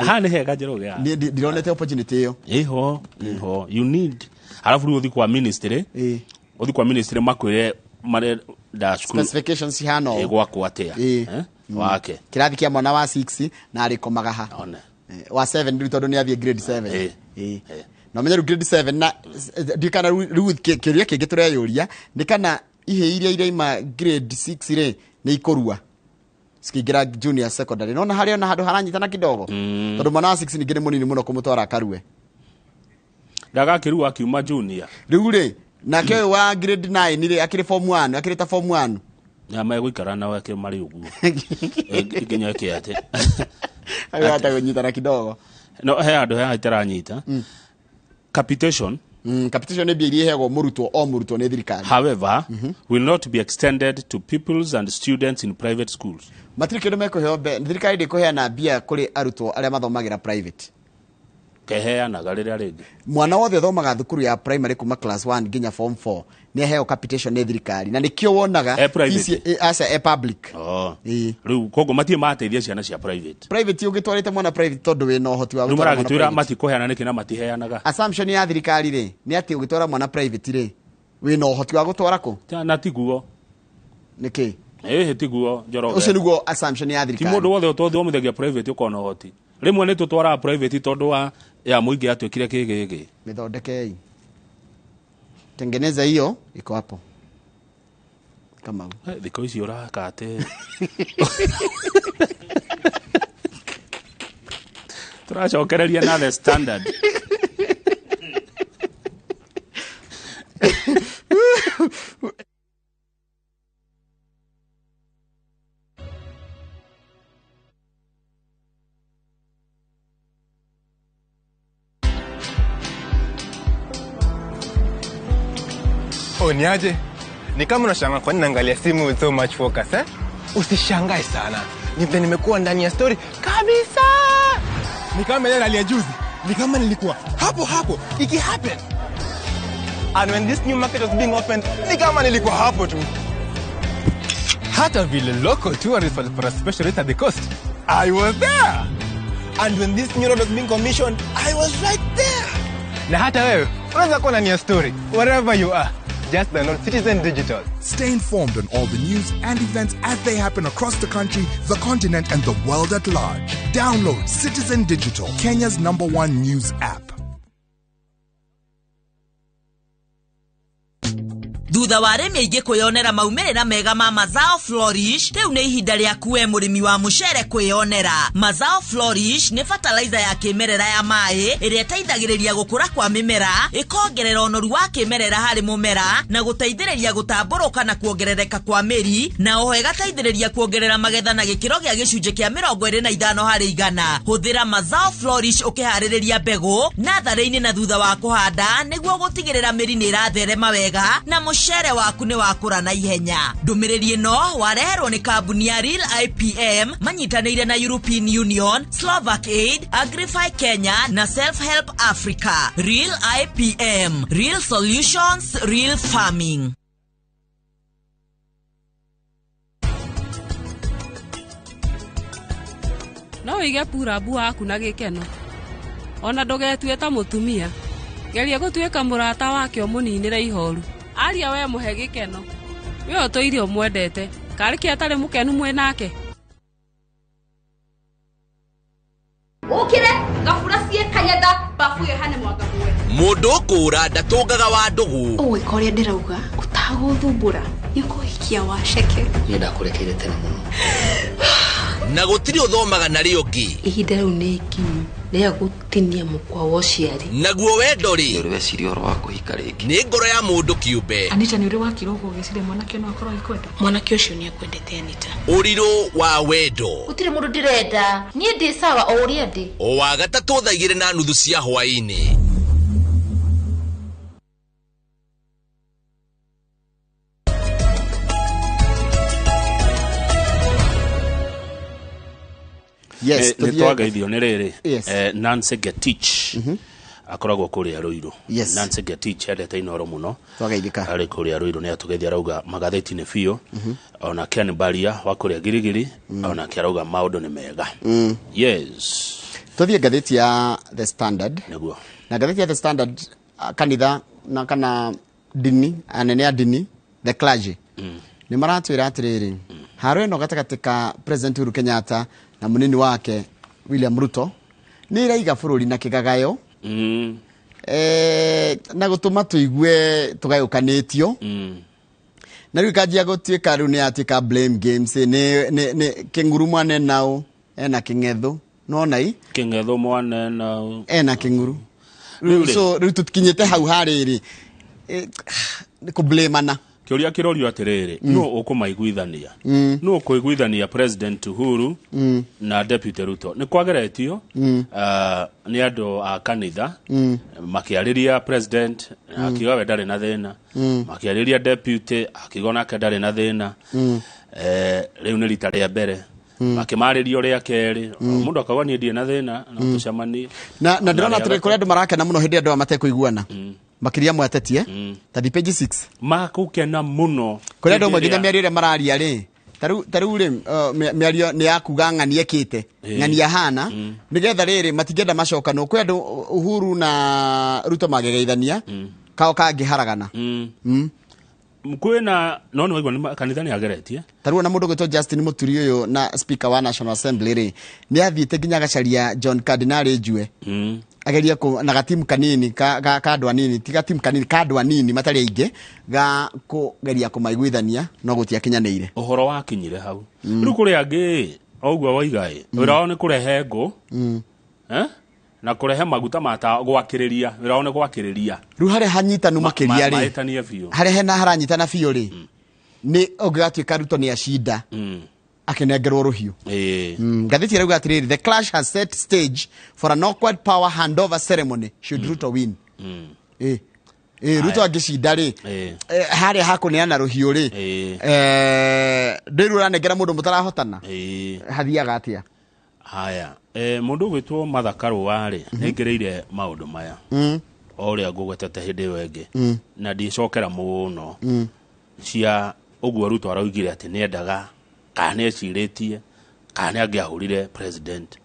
ha nä hega njerå gä ndironete opportunity ä yo iho you need halafu rä å thi kwa ministry å thi kwa ministry makwä re marenda specifications hano gwakwo atä wake kä rathi kä a mwana wa 6 na arä komaga ha wa 7 rä tondå nä athiä grade 7 na menye grade 7 na ndikana rä kä ria kä ngä tå reyå ria nä kana ihä iria iraima grade 6 rä nä ikårua cikingä junior secondary nona harä ona handå haranyitana kidogo tondå mwana wa 6 ningä nä må nini må no kå må twara karue ndagakä rua akiuma junior rä u rä nake å wa grade 9 rä akä rä form 1 akä rä ta form 1 na megå ikara nao akä marä å guo nginya kä atä hata gå nyitana kidogo no he andå he itaranyita capitation capitation nä mbia iria iheagwo må rutwo o må rutwo nä thirikari however will not be extended to pupils and students in private schools matirä kä ndå mekå heo thirikari ndä kå heana mbia kå rä arutwo arä a mathomagä ra private keheanaga rä rä a rä ngä mwana wothe athomaga thukuru ya primary kuma class 1 nginya form 4 nä aheo capitation nä thirikari na nä kä o wonaga aca public rä u koguo matiä mateithia ciana cia private å gä twarä te mwana private tondå wä na å hoti wa rä u maragä twä ra matikå heana nä kä na matiheanaga assumption ya thirikari rä nä atä å gä twara mwana private rä wä na å hoti wa gå twara kå na tiguo nä kä ä tiguo njoroge å cio nä guo assumption ya thirikari ti må ndå wothe å tothomithagia private å kona å hoti rä mwe nä tå twaraga private tondå wa ya må ingä atuä kire kä gä gä mä thondekei tengeneza hiyo iko hapo kama thikå ici å raka atä tå racokereria na the standard Niaje? Ni kama unashangaa kwa nini naangalia simu with so much focus eh? Usishangae sana. Nimekuwa ndani ya story kabisa. Ni kama ile ya juzi. Ni kama nilikuwa hapo iki happen. And when this new market was being opened, ni kama nilikuwa hapo tu. Hata vile local tourists for a special rate at the coast, I was there. And when this new road was being commissioned, I was right there. Na hata wewe unaweza kuwa ndani ya story wherever you are. Just download Citizen Digital. Stay informed on all the news and events as they happen across the country, the continent, and the world at large. Download Citizen Digital, Kenya's #1 news app. thutha wa arĩmi aingĩ kwĩyonera maumĩrĩra mega ma Mazao Flourish, rĩu nĩ ihinda rĩaku we mũrĩmi wa mũcere kwĩyonera. Mazao Flourish nĩ fertilizer ya kĩmerera ya maĩ ĩrĩa ĩteithagĩrĩria gũkũra kwa mĩmera, ĩkongerera ũnoru wa kĩmerera harĩ mũmera na gũteithĩrĩria gũtambũrũka na kuongerereka kwa mĩri, na oho ĩgateithĩrĩria kuongerera magetha na gĩkĩro gĩa gĩcunjĩ kĩa 25 harĩ 100. Hũthĩra Mazao Flourish ũkĩharĩrĩria mbegũ natharĩ-inĩ na thutha wa kũhanda nĩguo gũtigĩrĩra mĩri nĩ ĩratherema wega na mũcere waku nĩ wakũra na ihenya. Ndũmĩrĩri ĩno wareherwo nĩ kambuni ya Real IPM manyitanĩire na European Union, Slovak Aid, Agrify Kenya na Self Help Africa. Real IPM, Real Solutions, Real Farming. No wĩige purabu waku na gĩkeno. Ona ndũgetue ta mũtumia. Geria gũtuĩka mũrata wake ũmũninĩre ihoru. Aria we mũhe gĩkeno. We ũtũire ũmwendete. Karĩ kĩ atarĩ mũkenu mwĩnake. Ũkĩre gabura cie kanyenda bafu yehane mwanga mwe. Mũndũ ũkũra ndatũngaga wa ndũgũ. Ũĩ korĩa ndĩrauga ũtagũthumbũra nĩkũhikia waceke. Niĩ ndakurekeire tene mũno. Na gũtirĩ ũthomaga na rĩo ngĩ. Ihinda rĩu nĩ ikinyu rĩa gũtinia mũkwa wa ũciari. Naguo wendo rĩ. Nĩ weciria ũhoro wa kũhika rĩngĩ. Nĩ ngoro ya mũndũ kĩũmbe. Anita nĩ ũrĩ wakira ũguo ũgĩciria mwanake no akorwo ikwenda. Mwanake ũcio nĩ akwendete Anita. Ũrirũ wa wendo. Gũtirĩ mũndũ ndĩrenda. Niĩ ndĩ sawa o ũrĩa ndĩ. O wa gatatũ thaa 2:30 cia hwaĩ-inĩ. Yes, nĩ twagaithio nĩ rĩrĩ Nancy Getich akoragwo kũrĩa Ruiru. Nancy Getich endete iNooro mũno. Twagaithika arĩ kũrĩa Ruiru nĩ atugeithia arauga magathĩti-inĩ biũ. Ona Ken Baria wa kũrĩa Girigiri ona kĩarauga maũndũ nĩ mega. Yes. Tuthie ngathĩti ya The Standard. Nĩguo. Na ngathĩti ya The Standard kanitha na kana dini anene ya dini the clergy. Nĩ maratwĩra atĩrĩrĩ haro ĩno gatagatĩ ka President Uhuru Kenyatta na munini wake William Ruto nĩ iraiga bũrũri na kĩgagayo. Na gũtũma tũigue tũgayũkanĩtio. Na rĩu kanjia gũtuĩka rĩu nĩ atuĩka blame games nĩ kĩnguru mwane nao ena kĩng'etho nona i kĩng'etho mwane nao ena kĩnguru. So rĩu tũkinyĩte hau harĩrĩ nĩ kũblamana. Kĩũria kĩrorio atĩrĩrĩ no ũkũmaiguithania no ũkũiguithania President Uhuru na Deputy Ruto nĩ kwageretio nĩ andũ a kanitha makĩarĩria President akiuga we ndarĩ na thĩna makĩarĩria Deputy akiuga nake ndarĩ na thĩna rĩu nĩ rita rĩa mbere makĩmarĩria ũrĩa kerĩ mũndũ akauga niĩ ndirĩ na thĩna no tũcemanie na ndĩrona atĩrĩrĩ kũrĩa andũ marakena mũno hĩndĩ andũ matekũiguana makiria mwatetie tadi page 6 makukena muno kuri ndo maginya mĩario ĩrĩa mararia rĩ taru rĩ mĩario nĩ yakuga ng'ania kĩte ng'ania hana nigetha rĩrĩ matingenda macokano kuri andũ Uhuru na Ruto magegeithania kao kangĩharagana kwĩna no waigua kanitha nĩ ageretie taru na mũndũ gwĩtwo Justin Muturi ũyũ na speaker wa National Assembly rĩ nĩ athiĩte nginya gacaria John Cardinal Njue ageria na gatimu kanini ka andũ anini ti gatimu kanini ka andũ anini matari aingĩ ga kũgeria kũmaiguithania no gũtiakinyanĩire ũhoro wakinyire hau rĩu kũrĩa angĩ oguo waigaĩ wĩra wao nĩ kũrehe ngũ na kũrehe maguta mata gwakĩrĩria wĩra wao nĩ gwakĩrĩria rĩu harĩa hanyitanu makĩria rĩ harĩa hena haranyitana biũ rĩ nĩ ũngĩgatuĩka Ruto nĩ acinda akenengerwo ruhiu ngathĩti ĩrauga atĩrĩrĩ the clash has set stage for an awkward power handover ceremony should Ruto win. Ruto angĩcinda rĩ harĩa hakũneana ruhiu rĩ ndĩrũ ranengera mũndũ mũtarahotana hathiaga atĩa haya mũndũ gwĩtwo Mathakaru warĩ nĩngereire maũndũ maya ũrĩa ngũgwetete hĩndĩ ĩyo ĩngĩ na ndicokera mũno cia ũguo Ruto araugire atĩ nĩendaga kana ecirĩtie kana angĩahũrire president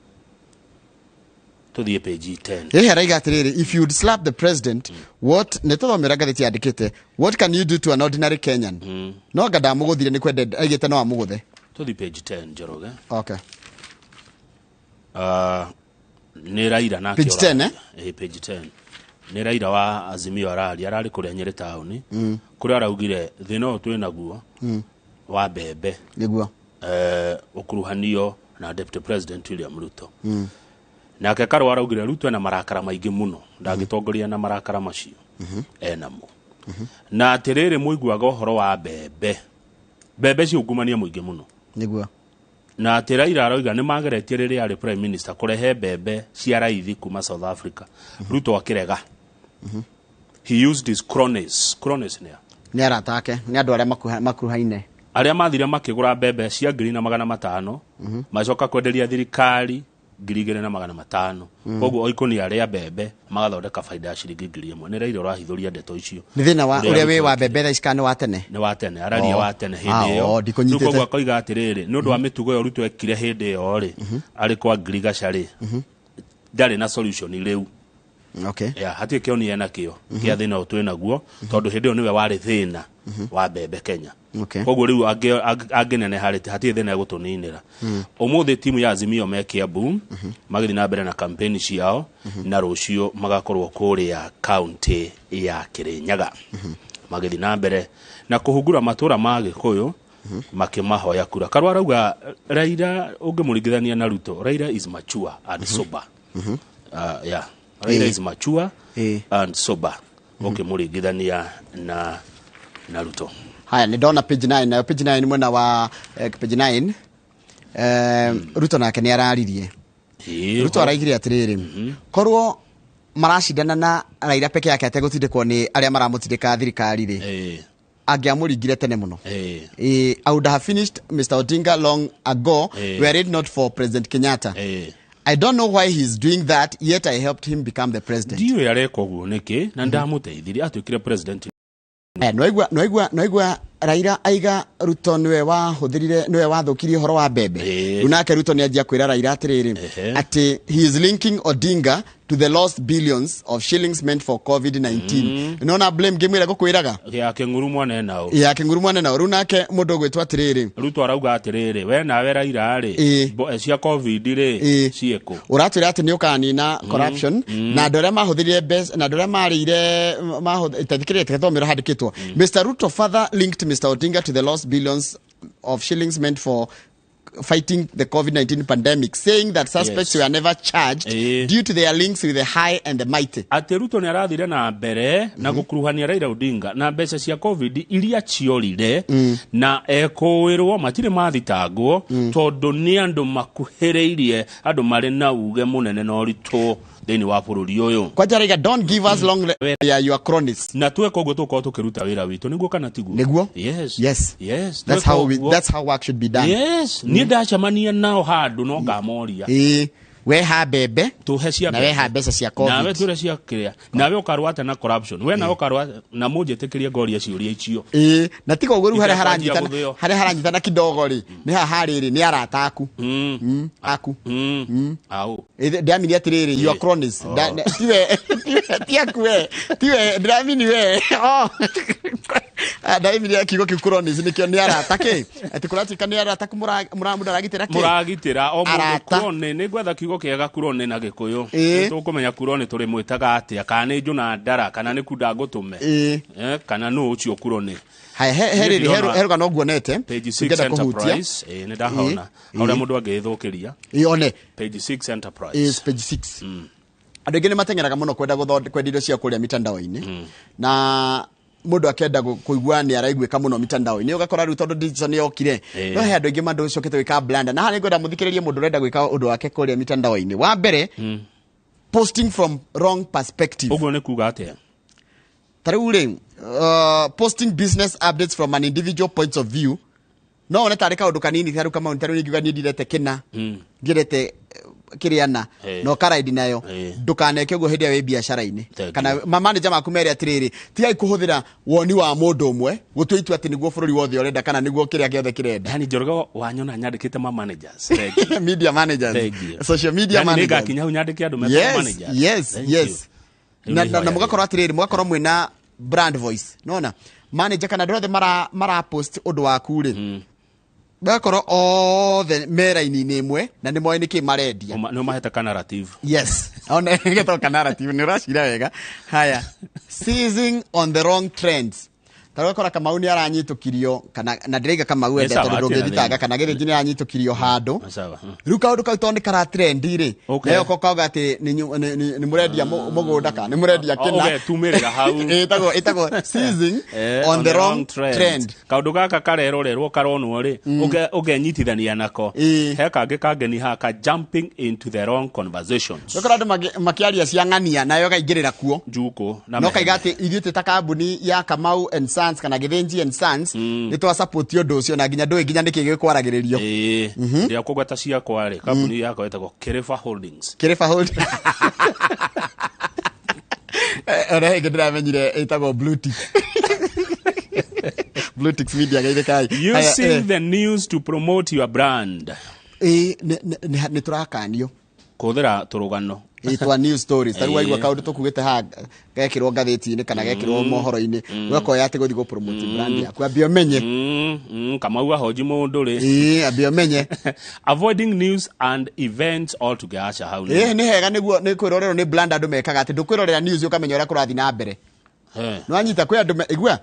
tuthie page 10 araiga atĩrĩrĩ if you'd slap the president what nĩtũthomera ngathĩti yandĩkĩte what can you do to an ordinary Kenyan no anga ndamũgũthire nĩ kwenda aigĩte no amũgũthe tuthie page 10 Njoroge okay nĩ Raila na page 10 page 10 nĩ Raila wa Azimio ararĩ kũrĩa Nyeri taũni kũrĩa araugire thĩna ũyũ twĩ naguo wa mbembe nĩguo ukuruhanio na Deputy President William Ruto nake Karu araugire Ruto ena marakara maingĩ mũno ndangĩtongoria na marakara macio enamo na atĩrĩrĩ mũiguaga ũhoro wa mbembe ciungumania mũingĩ mũno nĩguo na atĩ Raila arauga nĩ mageretie rĩrĩa arĩ Prime Minister kũrehe mbembe cia raithi kuma South Africa Ruto akĩrega he used his cronies nĩ aratake nĩ andũ arĩa makuruhaine arĩa mathire makĩgũra mbembe cia 500 macoka kwenderia thirikari 2,500 koguo oikoni arĩa mbembe magathondeka faida ya ciringi 1,000 nĩ Raila ũrahithũria ndeto icio nĩ thĩna wa ũrĩa wĩ wa mbembe thaa ici nĩ wa tene araria wa tene hĩndĩ ĩyo koguo akoiga atĩrĩrĩ nĩ ũndũ wa mĩtugo ĩyo Ruto ekire hĩndĩ ĩyo rĩ arĩ kwa ngirigaca rĩ ndarĩ na solution rĩu hatirĩ kĩoni ena kĩo kĩa thĩna ũtwĩ naguo tondũ hĩndĩ ĩyo nĩwe warĩ thĩna wa mbembe Kenya koguo rĩu angĩnene harĩte hatirĩ thĩna gũtũninĩra ũmũthĩ timu ya Azimio me Kiambu magĩthiĩ na mbere na kampeni ciao na rũciũ magakorwo kũrĩa kaunti ya Kirinyaga magĩthiĩ na mbere na kũhungura matũra ma Gĩkũyũ makĩmahoya kura Karu arauga Raila ũngĩmũringithania na Ruto Raila is mature and sober Raila is mature and sober ũngĩmũringithania na Ruto. Haya nĩ ndona page 9 na page 9 mwena wa page 9 Ruto nake nĩ araririe Ruto araigire atĩrĩrĩ korwo maracindana na Raila peke yake ategũtindĩkwo nĩ arĩa maramũtindĩka thirikari rĩ agiamurigire tene muno. I would have finished Mr. Odinga long ago were it not for President Kenyatta. I don't know why he's doing that, yet I helped him become the president. Ndiyo yareko guoneke na ndamuteithirie atwikire president. Noigwa Raila aiga Ruto niwe wathukirie horo wa mbembe. Unake Ruto nianjia kwira Raila atiriri ati he is linking Odinga to the lost billions of shillings meant for COVID-19. Unaona blame game ile gukwiraga ya kenguru mwana nao runake mundu gwitwa atiriri Ruto arauga atiriri we nawe Raila ri cia COVID ri cieko uratwira ati ni ukanina corruption na ndore mahuthirire best na ndore marire itathikirite thomero handikitwo. Mr. Ruto further linked Mr. Odinga to the lost billions of shillings meant for fighting the COVID-19 pandemic, saying that suspects were never charged due to their links with the high and the mighty. Ati Ruto ni arathire na mbere na gukuruhania Raila Odinga na mbeca cia COVID iria ciorire na ekoirwo matire mathitangwo tondu ni andu makuhireirie andu mari na uge munene na uritu thini wa bururi uyu. Kwa jariga don't give us long your cronies. Na tweko ugo tuko tukiruta wira witu niguo kana tiguo. Niguo? Yes. That's how work should be done. Yes. Ni ndacamania nao handu no ngamoria. We ha bebe tuhecia na we ha mbeca cia COVID. Na we ture cia kiria. Na we ukarwata na corruption. We na ukarwa na muje tekiria ngoria ciuria icio. Na tiko guru hare haranyitana kidogo ri. Ni ha hariri ni arataku. Aku. Au. Ndiamini atiriri your cronies. Tiwe ndiamini we. Ndaimini akigo ki cronies nikio ni aratake. Ati kuratika ni arataku muragitira ki. Muragitira o mundu crone ni gwetha kigo kiega kurone na gikuyu. Tukumenya kurone turi mwitaga atia kana ni njuna ndara kana ni kunda ngutume. Kana no ucio kurone. Heruga no guonete page 6 enterprise ni ndahona aura mundu agithukiria ione page 6 enterprise is page 6 andu ngene matengeraga muno kwenda kwendirio cia kuria mitandao-ini na mundu akenda kuigua ni araigwika muno mitandao-ini ugakora ru tondu digital ni yokire no he andu ingi mandu cokete wika blanda na hani ngwenda muthikiririe mundu renda gwika undu wake kuria mitandao-ini wa mbere posting from wrong perspective uguo ni kuga atia taruri posting business updates from an individual point of view no one tarika undu kanini taru kama untaru ngiuga ni ndirete kina ngirete kiriana no karaidi nayo ndukaneke uguo hindi ya biashara-ini kana manager maku meri atiriri tiga ikuhuthira woni wa mundu umwe gutuitu ati niguo bururi wothe urenda kana niguo kiria giothe kirenda yani njoroga wanyona nyandikite managers media managers social media managers yani kinya nyandike andu managers yes na mugakorwo atiriri mugakorwo mwina brand voice nona manager kana ndothe mara post undu waku ri bakorwo othe mera-ini ni imwe na ni moe niki marendia no maheta kana narrative yes ona ngetoka narrative ni urashira wega haya seizing on the wrong trends tarokora kama uni aranyitukirio kana na ndiriga kama wende tondu ndungithitaga kana giringi ni aranyitukirio handu ruka undu kau tondu kara trend ri nayo kokauga ati ni murendia mugunda kana ni murendia kina tumirira hau itago seizing on the wrong trend kaundu gaka karerorerwo karonwo ri ugenyitithania nako he kange ni haka jumping into the wrong conversations ukora andu makiaria cia ng'ania nayo gaingirira kuo njuko no kaiga ati ithuĩ ta kambuni ya Kamau and Sons kana Githinji and Sons ni twa support undu ucio na nginya ndui nginya niki gikwaragiririo ndia kugweta cia kware kambuni yako etagwo Kerefa Holdings ora hege ndiramenyire etagwo Blue Tick Blue Tick Media gairekai using the news to promote your brand ni turakanio kuthira turugano itwa news stories taru waigwa kaundu tukugite ha gekirwo ngatheti-ini kana gekirwo mohoro-ini ugakoya ati guthi go promote brand yaku ambio menye kama uga hoji mundu ri ambio menye avoiding news and events altogether acha hau ni hega niguo ni kwirorero ni brand andu mekaga ati ndukwirorera news ukamenya ura kurathi na mbere no anyita kwi andu igua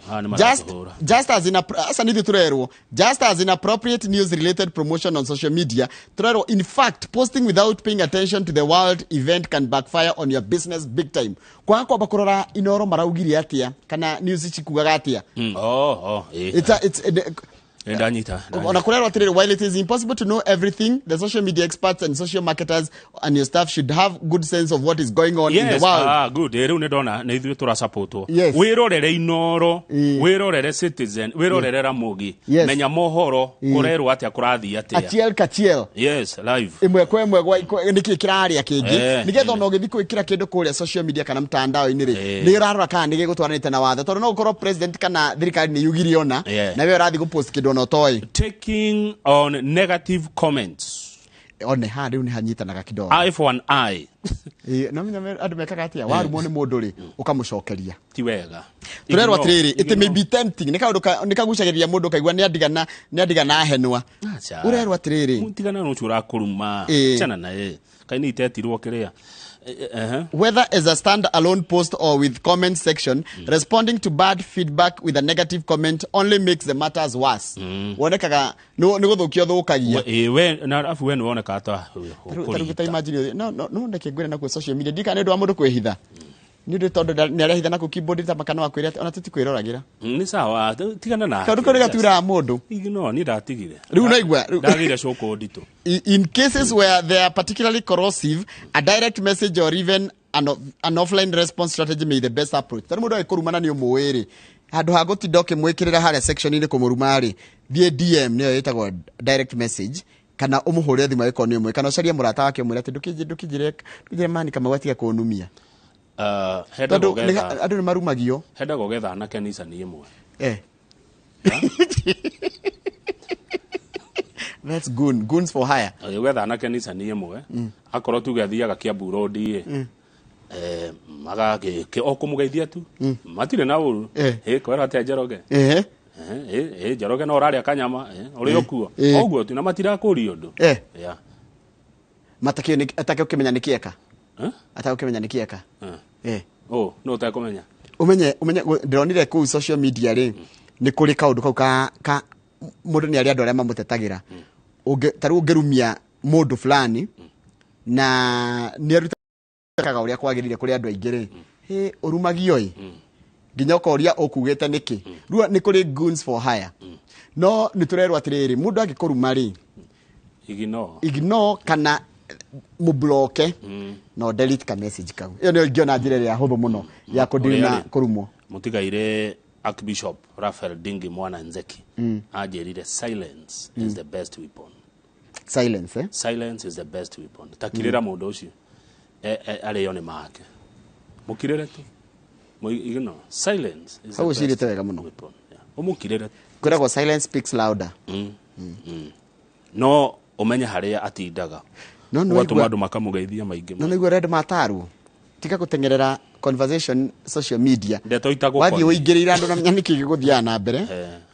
just as in asa nithi turerwo just as inappropriate news related promotion on social media turerwo in fact posting without paying attention to the world event can backfire on your business big time kwa kwamba kurora iNooro maraugirie atia kana news cikugaga atia it's While it is impossible to know everything, the social media experts and social marketers and your staff should have good sense of what is going on in the world. Good. Yes. Wirorere iNooro, wirorere Citizen, wirorere Ramogi. Menya mohoro, kurero atia kurathi atia. Kachiel. Yes, live. Imwe niki kiraria kingi. Nigetha no githi kwikira kindu kuria social media kana mtandao inire. Ni rarora kana nige gutwaranite na watho. Tondu no ukorwo president kana thirikari ni yugiri ona. Na we urathi go post kindu no toy. Taking on negative comments. One ha riu ni hanyitanaga kidogo. Eye for an eye. No mina andu mekaga atia warumo ni mundu ri ukamucokeria. Ti wega. Turerwa atiriri it may be tempting nikagucagiria mundu kaigua ni adigana henwa. Urerwa atiriri mutigana no chura kuruma chana na kaini itetirwo kiria. Whether as a stand-alone post or with comment section, responding to bad feedback with a negative comment only makes the matters worse. Wonekaga no guthukio thukagia. We na afu we no woneka ata. Taruta imagine no ndeke ngwira na ku social media dika ne ndo amundu kwehitha. Ni ndo tondu ne arehitha na ku keyboard ta makana wakwira ona tutikwiroragira. Ni sawa tigana na. Kandu kore gatura mundu. No ni ndatigire. Riu naigwa. Ndagire shoko ndito. In cases where they are particularly corrosive, a direct message or even an offline response strategy may be the best approach. Tari mundu akurumana ni umuwiri. Handu ha gutindoke mwikirira haria section ni kumurumari. Thie DM niyo yetagwo direct message. Kana umuhurire thimu yako ni umwe kana ucarie murata wake umwire ati ndukijire mani kama watiga kunumia. Heda gogetha. Andu ni marumagio. Heda gogetha na kanisa ni imwe. That's good. Goons for hire. Gogetha na kanisa ni imwe. Akorwo tu gathiaga Kiambu Road maga ke okumugeithia tu. Matire na uru. Kwera ate Njoroge. Njoroge no raria kanyama uri okuo. Oguo tu na matira kuri undu. Matakio ni atakio kimenya nikieka. Atakio kimenya nikieka. No utakumenya. Umenye ndironire ku social media ri ni kuri kaundu kau ka mundu ni ari andu aria mamutetagira. Taru ungerumia mundu fulani na ni arutaga uria kwagirire kuri andu aingire urumagio nginya ukoria ukugite niki riu ni kuri goons for hire no ni turerwa atiriri mundu agikuruma ri ignore kana mubloke no delete ka message kau iyo ni ngiona njira ya huthu muno ya kudina kurumwo mutigaire Archbishop Raphael Dingi Mwana Nzeki ajerire silence is the best weapon. Silence is the best weapon. Takirira mundu ucio ari yone make mukirere tu silence is the best weapon. Umukirere kurego silence speaks louder. No umenya haria atindaga watu madu makamugeithia maingi no niguo red mataru tika gutengerera conversation social media wathi uingirira andu na nyaniki giguthia na mbere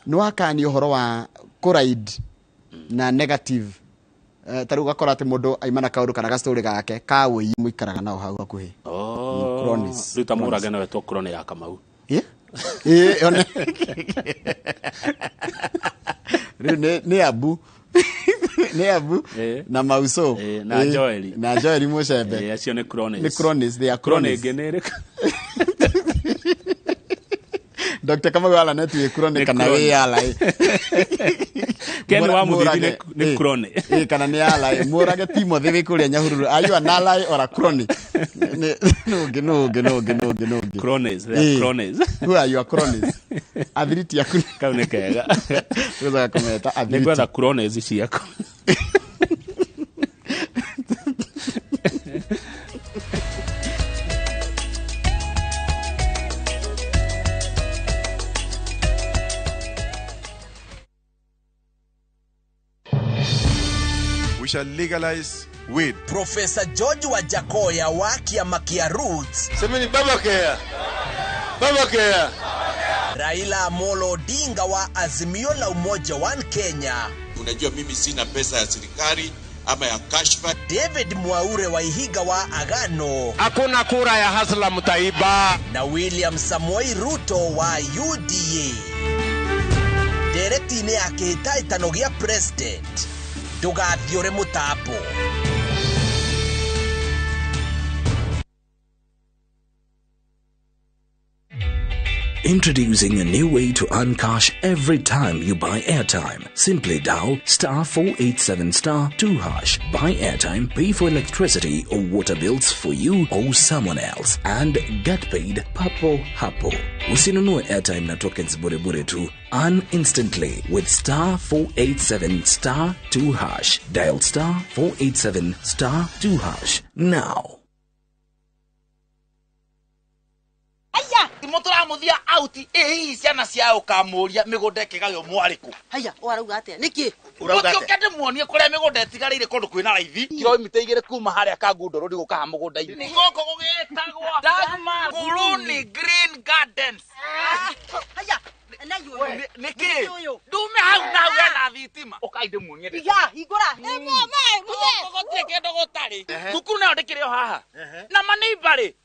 no akani uhoro wa kuride na negative taru gakora ati mundu aimana kaundu kana ga story gake ka wui muikaraga nao hau akuhi chronis ruta murage na wetwo chrone ya Kamau one ne abu ne abu na mauso na Joeli Mushebe acio ne chronis they are chronic Dr. Kamau ala netu chronic kana we ala Ken wa muthidi ne chronic kana ne ala murage timo thivi kuria Nyahururu are you an ally or a chronic no chronis they are chronis who are you a chronis ability ya kaunekega tuza kometa ability ni kwa chronis ciako We shall legalize weed. Professor George Wajakoya wa kiama kia Roots. Semeni baba kea. Raila Amolo Odinga wa Azimio la Umoja One Kenya. Unajua mimi sina pesa ya serikali ama ya kashfa. David Mwaure wa Ihiga wa Agano. Hakuna kura ya hasla mtaiba. Na William Samoei Ruto wa UDA. Deretine yake itaitanogia president. Ndugathiore mutapo. Introducing a new way to earn cash every time you buy airtime. Simply dial star 487 star 2 hash. Buy airtime, pay for electricity or water bills for you or someone else, and get paid papo hapo. Usinunue airtime na tokens bure bure tu. Earn instantly with star 487 star 2 hash. Dial star 487 star 2 hash now. Aya, timotora muthia out hii ciana ciao kamuria migunda kigayo mwariku. Aya, warauga atia niki? Urauga atia? Ukende muonie kuria migunda tigarire kundu kwina raithi. Kilomita 2 kuma haria kangundoro ndi gukaha mugunda ini. Ni goko gugitagwa Dagmar Kuluni Green Gardens. Aya, niki? Dume hau na wena vitima. Ukaide muonie. Ya, igora. Mama, muthia kendo gotari. Thukuru na ndikirio haha. Na manibari.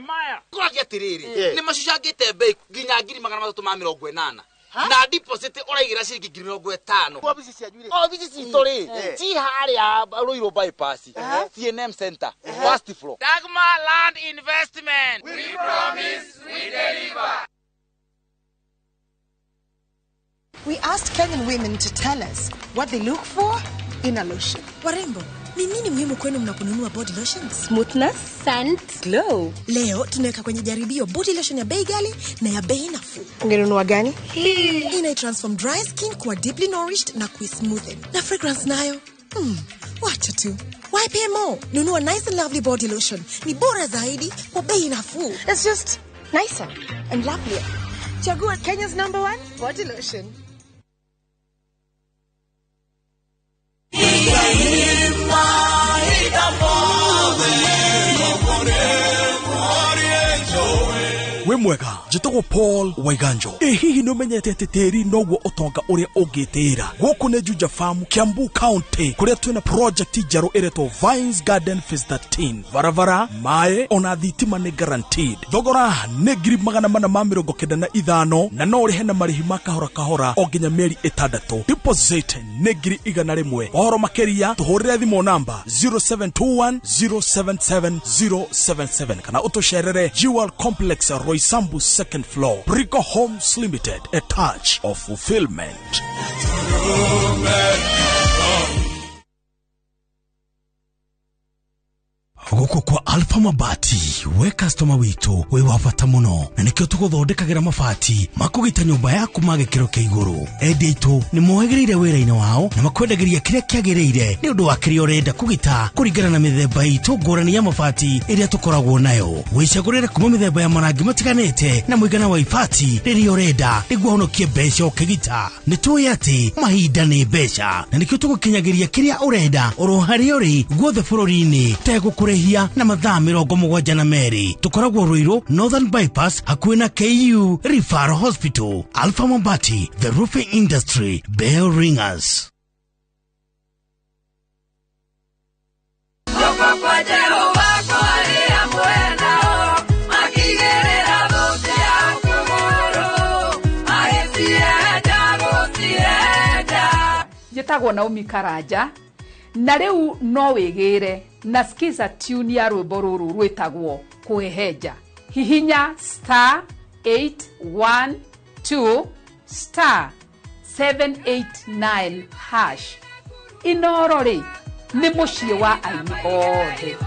Maya. Kuragia tiriri. Ni macucangite bei nginya 380 na deposit uraigira ciringi 50. Office cia juire. Office citori. Ci haria Ruiro bypass. CNM center. First floor. Dagmar Land Investment. We promise, we deliver. We asked Kenyan women to tell us what they look for in a lotion. Warembo, ni nini muhimu kwenu mnaponunua body lotions? Smoothness, scent, glow. Leo tunaweka kwenye jaribio body lotion ya bei ghali na ya bei nafuu. Ungenunua gani? Ina transform dry skin kuwa deeply nourished na kui smoothen. Na fragrance nayo. Wacha tu. Why pay more? Nunua nice and lovely body lotion. Ni bora zaidi kwa bei nafuu. It's just nicer and lovelier. Chagua Kenya's #1 body lotion. We mwega jitagwo Paul Waiganjo. Hihi no menyete teteri noguo utonga uria ungitira guku ne Juja Farm, Kiambu County, kuria twina project njeru ireto Vines Garden Phase 13. Varavara mae ona thitima ni guaranteed. Thogora ne 495 na no rihe na marihi makahora kahora o nginya mieri 6. Deposit ne 100. Ohoro makeria tuhurire thimo namba 0721077077 kana utosherere Jewel Complex Sambu 2nd floor, Brico Homes Limited, a touch of fulfillment. Guko kwa Alpha Mabati, we customer witu, we wafata muno, na nikio tuguthondekagira mabati makugita nyumba yaku magikiro kia iguru. Endi itu ni mohegereire wira-ini wao na makwendagiria kiria kiagiriire ni undu wa kiria urenda kugita kuringana na mithemba itu ngurani ya mabati iria tukoragwo nayo. Wicagurire kuma mithemba ya marangi matiganite na muigana wa ibati riria urenda niguo honokie mbeca ukigita. Nitui ati mahinda ni mbeca, na nikio tugukinyagiria kiria urenda oro haria uri guothe bururi-ini tegukure na mathaa 72 tukoragwo Ruiru Northern Bypass hakuhi na KU Referral Hospital. Alpha Mabati, the roofing industry, bell ringers. Jetagwo Naomi Karanja na riu no wigire na skiza tune ya rwimbo ruru rwitagwo kuhehenja. Hihinya *812 *789 hash. Inooro ri ni mucie wa aini othe.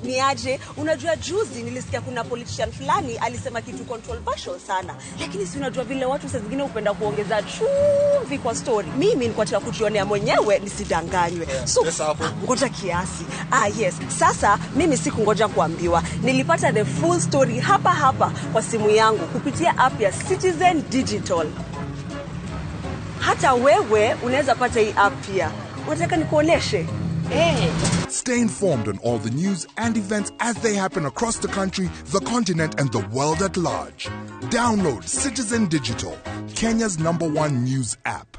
Niaje, unajua juzi nilisikia kuna politician fulani alisema kitu controversial sana, lakini si unajua vile watu saa zingine upenda kuongeza chumvi kwa story. Mimi nilikuwa nataka kujionea mwenyewe nisidanganywe. So ngoja kiasi. Yes, sasa mimi sikungoja kuambiwa. Nilipata the full story hapa kwa simu yangu kupitia app ya Citizen Digital. Hata wewe unaweza pata hii app pia. Unataka nikuoneshe? Stay informed on all the news and events as they happen across the country, the continent, and the world at large. Download Citizen Digital, Kenya's #1 news app.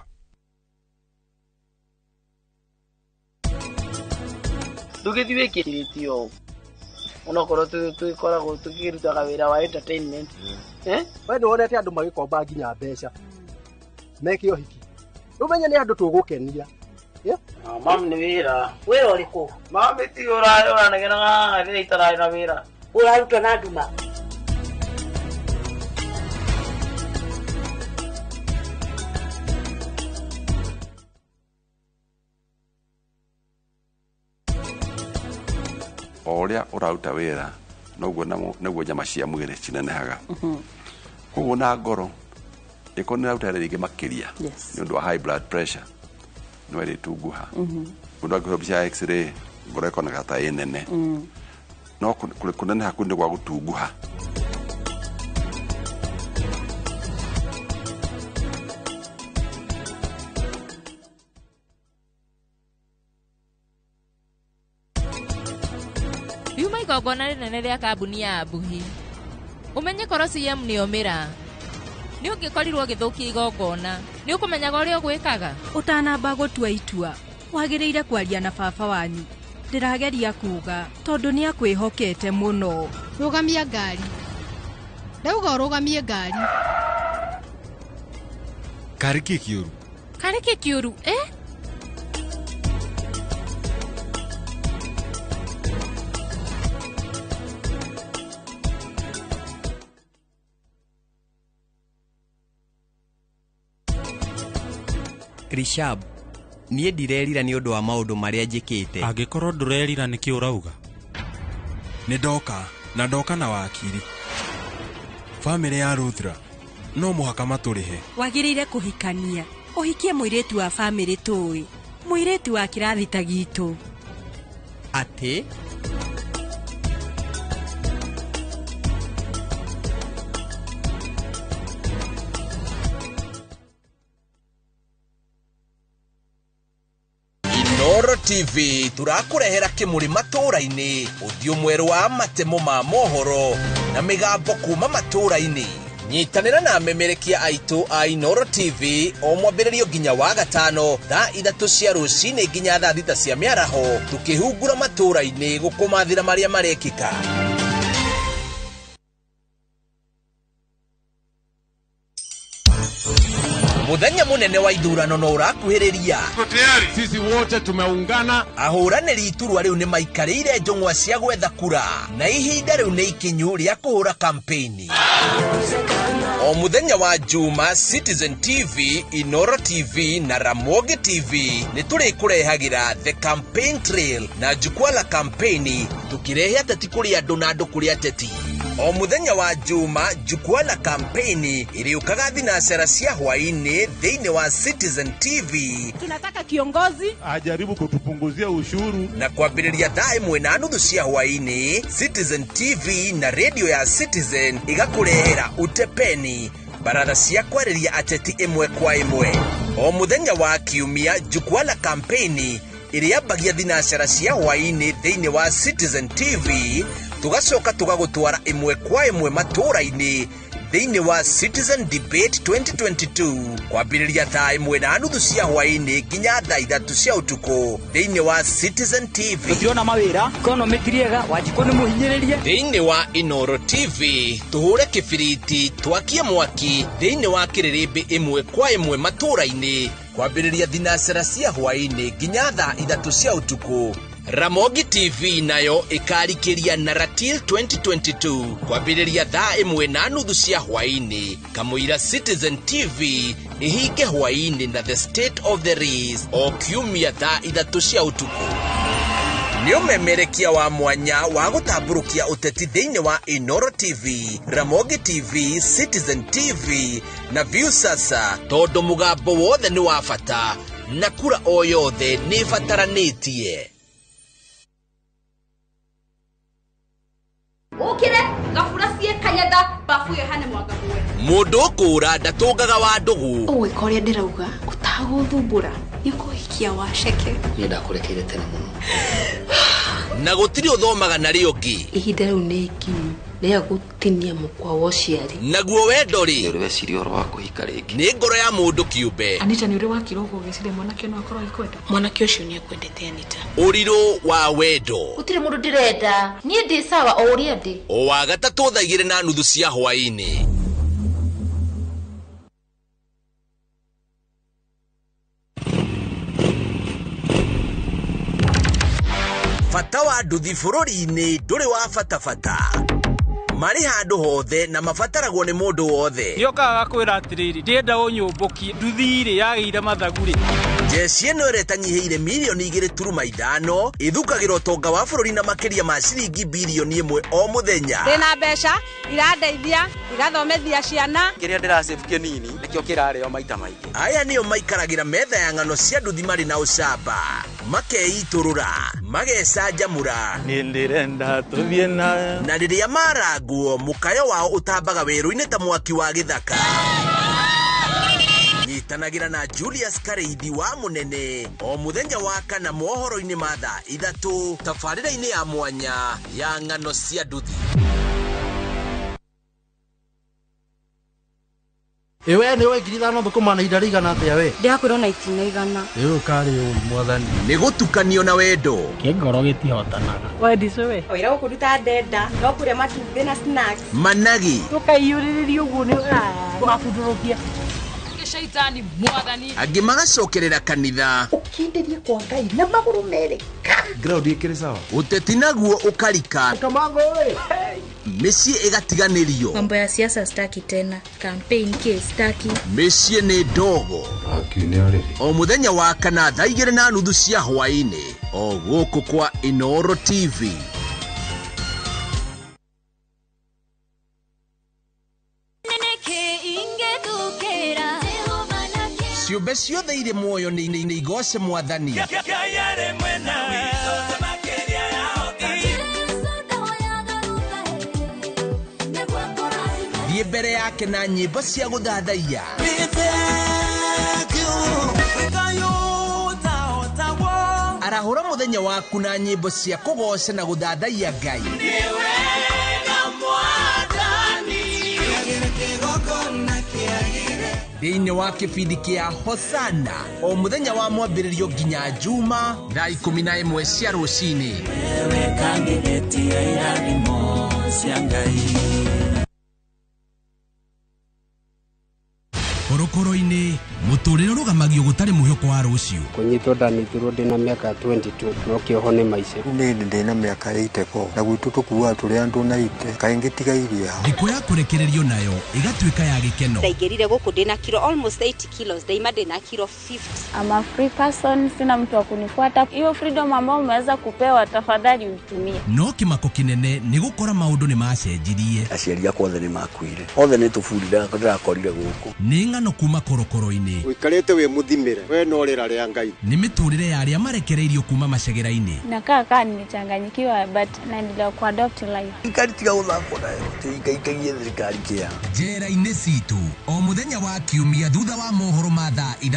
Tugithiwe kiritio. Unakora tuikoragwo tukirutaga wira wa entertainment. Wewe ndio wonete andu magikomba nginya mbeca. Mekio hiki. Umenya ni andu tugukenia. Mam ni wira. Wira uriko? Mam ti ora negena ni itara na wira. Uraruta na nduma. Oria urauta wira noguo nyama cia mwiri cinenehaga. Koguo na ngoro iko ni rauta ringi makiria ni undu wa high blood pressure no ri tunguha. Undu wa bica x-ray ngoro iko na gata inene. No kunene hakundi gwa gutunguha. Igongona rinene ria kambuni ya Mbuhi. Umenye koro CM ni omira. Ni ungikorirwo githukia igongona. Ni ukumenyaga uria gwikaga. Utanamba gutua itua. Wagiriire kwaria na baba wanyu. Ndirageria kuga tondu ni akwihokete muno. Rugamia ngari. Ndauga rugamie ngari. Kariki kiuru. Kariki kiuru, Rishab, niĩ ndirerira nĩ ũndũ wa maũndũ marĩa njĩkĩte. Angĩkorwo ndũrerira nĩkĩ ũrauga? Nĩ ndoka na wakiri. Family ya Ruthra no mũhaka matũrĩhe. Wagĩrĩire kũhikania. Ũhikie mũirĩtu wa family tũĩ. Mũirĩtu wa kĩrathi ta gitu. Atĩ? iNooro TV turakurehera kimuri matura-ini uthio mweru wa matemo ma mohoro na migambo kuma matura-ini. Nyitanira na memerekia aitu a iNooro TV o mwambĩrĩrio nginya wa gatano thaa 3 cia rũcinĩ nginya thaa 6 cia mĩaraho tukihungura matura-ini gukumathira maria marekika. Muthenya munene wa ithurano no urakuhiriria. Tayari sisi wote tumeungana. Ahuranĩri iturwa riu ni maikarĩire njong'wa cia gwetha kura na ihinda riu ni ikinyu ria kuhura kampeni. O muthenya wa Juma, Citizen TV, iNooro TV na Ramogi TV ni turikurehagira The Campaign Trail na jukwaa la kampeni tukirehe ateti kuri andu na andu kuri ateti. O muthenya wa Juma, jukwaa la kampeni iliukaga thinacera cia hwaini thiini wa Citizen TV. Tunataka kiongozi ajaribu kutupunguzia ushuru na kwambĩrĩria thaa 1:30 cia hwaini Citizen TV na radio ya Citizen igakurehera utepeni baratha cia kwarĩria ateti imwe kwa imwe. O muthenya wa kiumia, jukwaa la kampeni iliambagia thinacera cia hwaini thiini wa Citizen TV tugacoka tugagutwara imwe kwa imwe matura-ini thiini wa Citizen Debate 2022 kwambĩrĩria thaa 1:30 cia hwaini nginya thaa 3 cia utuku thiini wa Citizen TV. Tukiona mawira economy tiriega wajiko ni muhinyiririe thiini wa iNooro TV tuhure kibiriti twakie mwaki thiini wa kiririmbi imwe kwa imwe matura-ini kwambĩrĩria thinacera cia hwaini nginya thaa 3 cia utuku. Ramogi TV nayo ikarikiria Naratil 2022 kwambĩrĩria thaa 1:30 cia hwaini kamũira Citizen TV ihinge hwaini na The State of the Race o kiumia thaa 3 cia utuku. Ni umemerekia wa mwanya wa gutamburukia uteti thiini wa iNooro TV, Ramogi TV, Citizen TV na View Sasa tondu mugambo wothe ni wa bata na kura o yothe ni bataranitie. Ukire gabura cie kanyenda bafu ya hane mwaga mwe. Mundu ukura ndatungaga wa ndugu. Uwe koria ndirauga utaguthumbura nikuhikia waceke. Ni ndakurekeire tene muno. Na gutiri uthomaga na riongi. Ihinda riu ni ikinyu ria gutinia mukwa wa uciari. Naguo wendo ri. Uri weciria oro wa kuhika ringi. Ni ngoro ya mundu kiumbe. Anita ni uri wa kirogo gicire mwanake no akorwo ikwenda. Mwanake ucio ni ekwendete Anita. Uriro wa wendo. Utire mundu ndirenda. Nie ndi sawa o uria ndi. O wa gatatu thaa 2:30 cia hwaini. bata wa nduthi bũrũri-inĩ ndũrĩ wa fatafata marĩ handũ hothe na mabataragwo nĩ mũndũ wothe. Nĩokaga kwĩra atĩrĩrĩ ndĩenda ũnyũmbũkie nduthi ĩrĩ yagĩire mathagu-rĩ. Jeci ĩno ĩretanyihĩire mirioni 2.5 ĩthukagĩra ũtonga wa bũrũri na makĩria ma ciringi birioni 1 o mũthenya. Ndĩna mbeca irandeithia igathomethia ciana. Kĩrĩa ndĩrasave kĩnini nĩkĩo kĩrarĩo maita maingĩ. Aya nĩo maikaragĩra metha ya ng'ano cia nduthi marĩ na ũcamba makeitũrũra magecanjamũra nĩndĩrenda tũthiĩ na rĩrĩa marangwo mũkayo wao ũtambaga werũ-inĩ ta mwaki wa gĩthaka. Nyitanagĩra na Julius Kareithi wa Mũnene o mũthenya wa kana mohoro-inĩ ma thaa 3 tabarĩra-inĩ ya mwanya ya ng'ano cia nduthi. Ewe nĩ wengiri thano thũkũma na ihinda rĩigana atĩa we? Ndĩrakwĩrwo na itinĩigana. Rĩu karĩ ũru mwathani. Nĩ gũtukanio na wendo. Kĩngoro gĩtihotanaga. Wendice we. Oira gũkũruta ndenda no kũrĩa matumbĩ na snacks. Managi. Tũkaiyũrĩrĩria ũguo nĩ tũgabundũrũkia. Shaitani mwathani. Angĩ magacokerera kanitha. Ũkindĩrie kwa Ngai na magũrũ merĩ. Ground ĩkĩrĩ sawa. Ũteti naguo ũkarika. Kamango we. Mĩciĩ ĩgatiganĩrio. Mambo ya siasa staki tena. Campaign case staki. Mĩciĩ nĩ ndogo. O mũthenya wa kana thaa 2:30 cia hwaĩ-inĩ o gũkũ kwa iNooro TV. Ciũmbe ciothe irĩ muoyo nĩ igoce mwathani. Thiĩ mbere yake na nyĩmbo cia gũthathaiya. Arahũra mũthenya waku na nyĩmbo cia kũgoca na gũthathaiya Ngai. Thĩinĩ wa kĩbindi kĩa Hosana o mũthenya wa mwambĩrĩrio nginya Juma thaa 11 cia rũcinĩ. Korokoro-inĩ mũtũrĩre ũrũgamagio gũtarĩ mũhiũko wa rũciũ. Kũnyitwo ndanĩtirwo ndĩna mĩaka 22 no kĩoho nĩ maica. Nĩ ndĩna mĩaka 84 na gwitũ tũkuaga tũrĩ andũ na ite kaingĩ tigairie hau. Thikũ ya kũrekererio nayo ĩgatuĩka ya gĩkeno. Ndaingĩrire gũkũ ndĩna kilo almost 80 kilos, ndaima ndĩna kilo 50. I'm a free person, sina mtu wa kunifuata. Hiyo freedom ambayo umeweza kupewa tafadhali utumie. No kĩmako kĩnene nĩ gũkora maũndũ nĩ macenjirie. Aciari akwa othe nĩ makuire. Othe nĩ tũbundira ndĩrakorire gũkũ. Nĩ ng'ano kuma korokoro-inĩ. Ũikarĩte wĩ mũthimĩre we no rĩra rĩa Ngai. Nĩ mĩtũrĩre ya arĩa marekereirio kuma macegera-inĩ. Nakaa nimechanganyikiwa but naendelea ku adopt life. Ikaritiga gũthakwo nayo tĩikaikagie thirikari kĩa. Njera-inĩ citũ o mũthenya wa kiumia thutha wa mohoro ma thaa 3.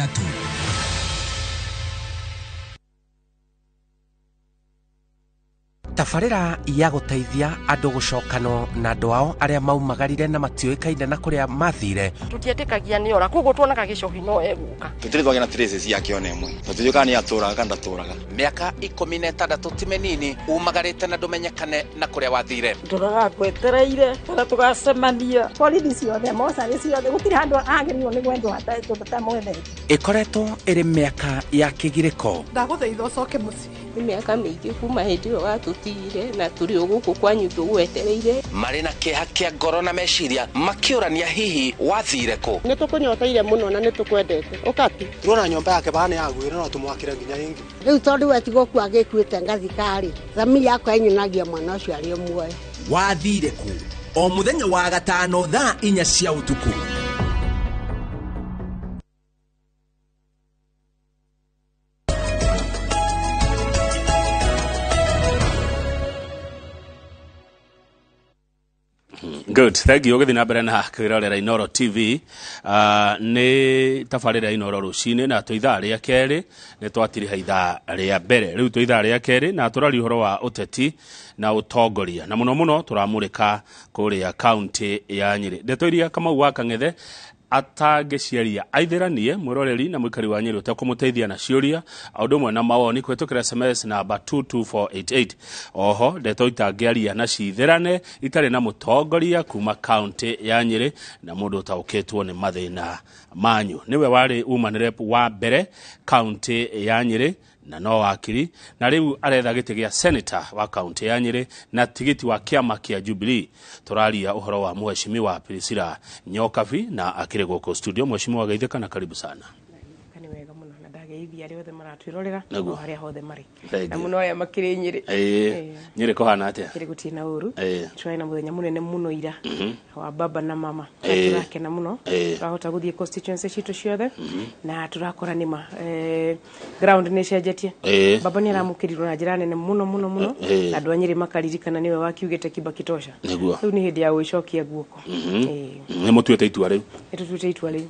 Tabarĩra ya gũteithia andũ gũcokano na andũ ao arĩa maumagarire na matiũĩkaine na kũrĩa mathire. Tũtietĩkagia nĩ ora koguo tuonaga gĩcohi no egũka. Tũtirĩ twagĩa na traces yake ona ĩmwe. Tũtiũĩ kana nĩ atũraga kana ndatũraga. Mĩaka 16 ti mĩnini umagarĩte na ndũmenyekane na kũrĩa wathire. Tũraga gwetereire kana tũgacemania. Borithi ciothe mocarĩ ciothe gũtirĩ handũ agĩrĩirwo nĩ gwendwo tatamwethete. Ĩkoretwo ĩrĩ mĩaka ya kĩgirĩko. Ndagũthaitha ũcoke mũciĩ. Nĩ mĩaka mĩingĩ kuma hĩndĩ ĩyo watũtigire na tũrĩ gũkũ kwanyu tũgwetereire. Marĩ na kĩeha kĩa ngoro na meciria makĩũrania hihi wathire kũ. Nĩ tũkũnyoteire mũno na nĩ tũkwendete. Ũkati. Turona nyũmba yake bana yaguĩre no tũmwakĩre nginya ringi. Rĩu tondũ wetigwo kwa gĩkuĩte ngathikari. Thami yakwa enyunagia mwana ũcio arĩ o muoyo. Wathire kũ o mũthenya wa gatano thaa 4 cia ũtukũ. Good, thank you. Gĩthiĩ na mbere na kwĩrorera iNooro TV. Nĩ tabarĩra iNooro rũcinĩ na tũithaa rĩa kerĩ nĩ twatiriha ithaa rĩa mbere. Rĩu tũithaa rĩa kerĩ na tũrari ũhoro wa ũteti na ũtongoria. Na mũno mũno tũramũrĩka kũrĩa kaunti ya Nyĩrĩ. Ndeto iria Kamau wa Kang'ethe atangĩciaria aithĩranie mwĩroreri na mũikari wa Nyĩrĩ ũtekũmũteithia na ciũria ũndũ ũmwe na mawoni kũhetũkĩra SMS namba 22488. Oho ndeto itangĩaria na cithĩrane itarĩ na mũtongoria kuma kaunti ya Nyĩrĩ na mũndũ ũtaũkĩtwo nĩ mathĩna manyu. Nĩwe warĩ woman rep wa mbere kaunti ya Nyĩrĩ na no wakiri na riu aretha giti gia senator wa kaunti ya Nyeri na tigiti wa kiama kia Jubilee. Turaria uhoro wa mheshimiwa Priscilla Nyokabi na akire goko studio. Mheshimiwa geithika na karibu sana. Kani wega muno na ndageithia ari othe maratwirorera no haria hothe mari na muno aya makiri Nyeri Nyeri ko hana atia kiri gutina uru twaina muthenya munene muno ira wa baba na mama turakena muno turahota guthie constituency citu ciothe na turakora nima ground ni cenjetie baba ni aramukirirwo na njira nene muno na andu a Nyeri makaririkana niwe wakiugite Kibaki tosha riu ni hindi ya gwicokia guoko ni mutuete itua riu tutuite itua riu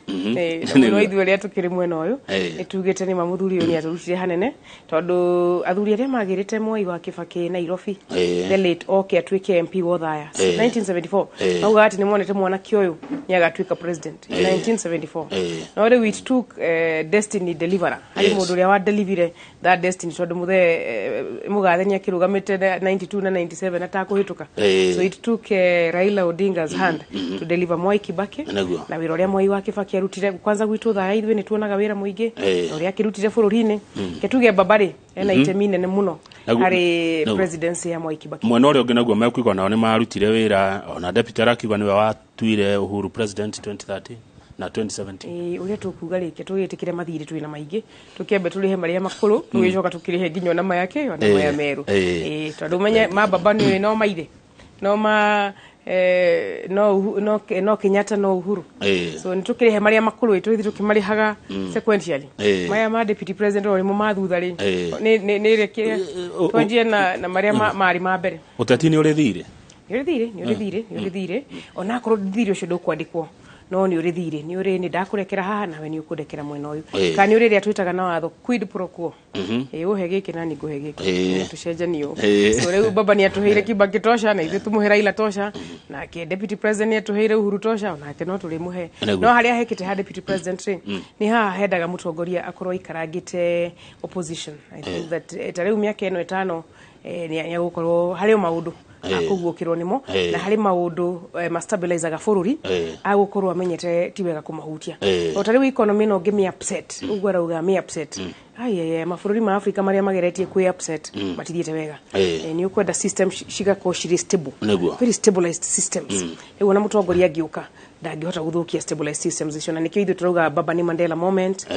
no ithuĩ ria tukiri mwena uyu nitugite ni mamuthuri uyu ni aturutire hanene tondu athuri aria magirite Mwai wa Kibaki Nairobi the late oke atwike MP wa Othaya 1974 auga ati ni monete mwana kioyo ni agatwika president 1974 no riu it took destiny deliverer hari mundu ria wa deliver that destiny tondu muthe mugatheni akirugamite 92 na 97 atakuhituka so it took Raila Odinga's hand to deliver Mwai Kibaki na wira ria Mwai wa Kibaki arutire kwanza gwitu Othaya ithuĩ ni tuonaga wira muingi uria akirutire bururi-ini ketuge babari ena itemi nene muno hari presidency ya Mwai Kibaki. Mwena uria ungi naguo mekuigwa nao ni marutire wira ona deputy arakiuga niwe watuire Uhuru president 2013 na 2017 uria tukuga rike tugitikire mathiri twina maingi tukiambe turihe maria makuru tugicoka tukirihe nginya na mayake ona maya meru tondu menye mababa ni no maire no ma no Kenyatta no Uhuru so nitukirihe maria makuru itu tukimarihaga sequentially maya ma deputy president ori mo mathutha ri ni rekiria twanjie na maria mari ma mbere utati ni urithire ni urithire ona korwo thiri ucio ndukwandikwo no ni urithire ni uri ni ndakurekera haha nawe ni ukundekera mwena uyu kana uri ria twitaga na watho quid pro quo uhe giki na ni nguhe giki tucenjanio so riu baba ni atuheire Kibaki tosha na ithu tumuhe Raila tosha na ke deputy president ni atuheire Uhuru tosha na ke no turi muhe no haria hekite ha deputy president ni ha hendaga mutongoria akorwo ikarangite opposition. I think that tariu miaka eno 5 ni yagukorwo hario maundu akugukirwo nimo na hari maundu mastabilizaga bururi agukorwo amenyete ti wega kumahutia otari wi economy no ngimi upset ugwara uga me upset mabũrũri ma Africa maria mageretie kwi upset matithiete wega ni ukwenda system cigako ciri stable very stabilized systems na mutongoria angiuka ndangihota guthukia stabilized systems icio na nikio ithu turauga baba ni Mandela moment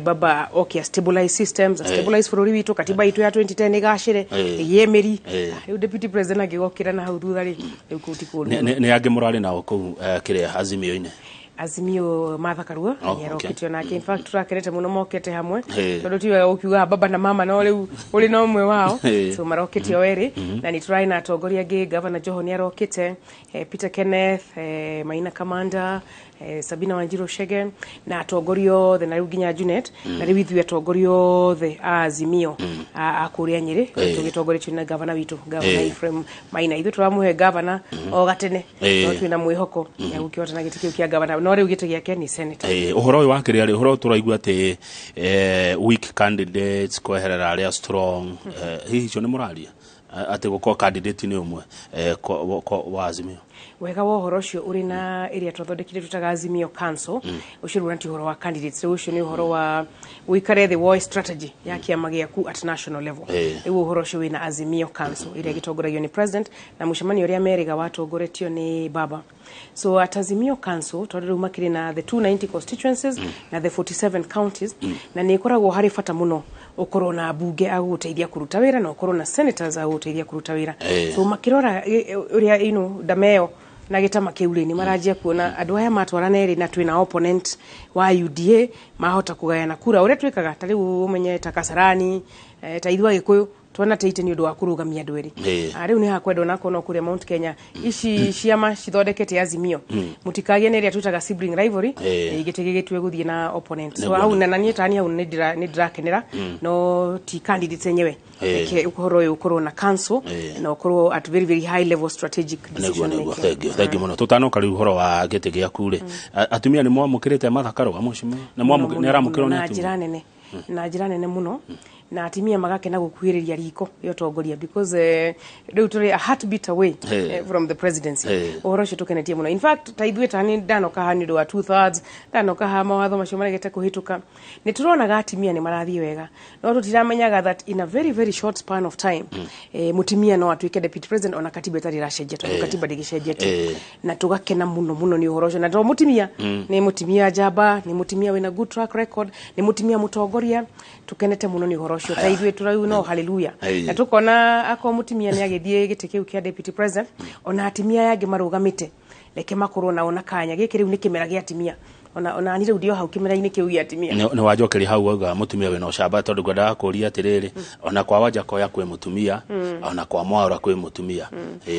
baba okay stabilized systems stabilized bururi witu katiba itu ya 2010 igacire yemeri riu deputy president agigokira na hau thutha ri riu kutikuru ni angi murari nao ku kiria Azimio-ine Azimio Martha Karua yarokitio nake in fact turakerete muno mokete hamwe tondu tiwe ukiuga baba na mama no riu uri no mwe wao so marokitio weri na ni try na atongoria ngi governor Joho ni arokite Peter Kenneth Maina Kamanda Sabina Wanjiru Shege na atongorio the na riu ginya Junet na riu ithu atongorio the Azimio akuria Nyeri tugitongoretio na governor witu governor Ephraim Maina ithu turamuhe governor o gatene no twina mwihoko ya gukiota na gitikio kia governor no riu gite giake ni senator uhoro uyu wakiri ari uhoro turaigua ati weak candidates kweherera aria strong hihi cio ni muraria ati guko candidate ni umwe wa Azimio wega wa uhoro ucio uri na area twathondekire tutaga Azimio Council ucio rura ti uhoro wa candidates ucio ni uhoro wa wikare the war strategy ya kiama giaku at national level riu uhoro ucio wina Azimio Council ire gitongoragio ni president na mucemanio ria meriga watongoretio ni baba so at Azimio Council twathondekire makiri na the 290 constituencies na the 47 counties na ni ikoragwo hari fata muno ukorwo na bunge aguteithia kuruta wira na ukorwo na senators aguteithia kuruta wira so makirora uria dameo na gitama kiuri ni marajia kuona andu aya matwarana eri na twina opponent wa UDA mahota kugayana kura uria twikaga tari umenye takasarani ta ithwa gikuyu twana teite ni undu wa kurugamia andu eri riu ni hakwenda nako no kuria Mount Kenya ici ciama cithondekete Azimio mutikagie ni ria twitaga sibling rivalry igitigigitwe guthie na opponent so au na nani tani au ni ndirakenera no ti candidates enyewe ke ukoro uyu ukoro na council na ukoro at very high level strategic decision making thank you muno tutano kari uhoro wa gite giaku ri atumia ni mwamukirite mathakaro wa mushimo na mwamukirite ni aramukirwo ni atumia na njira nene muno na atimia magakena gukuhiriria riko yo tongoria because riu turi a heartbeat away from the presidency oro cio tukenetie muno. In fact taithwe tani ndanoka hani ndo 2/3 ndanoka ha mawatho macio maregete kuhituka ni turona gatimia ni marathie wega no tutiramenyaga that in a very very short span of time mutimia no atuike deputy president ona katiba tari rashenje to katiba digishenje na tugakena muno ni uhoro cio na ndo mutimia ni mutimia jaba ni mutimia wina good track record ni mutimia mutongoria tukenete muno ni uhoro cio taithwe turau no hallelujah na tukona ako mutimia ni agithie gite kiu kia deputy president ona atimia yange marugamite leke makorwo na ona kanya gike riu ni kimera gia atimia ona ni riu dio hau kimera-ini kiu gia atimia ni wajokeri hau auga mutumia wina ucamba tondu ngwenda kuria atiriri ona kwa wanja koya kwe mutumia ona kwa mwaura kwe mutumia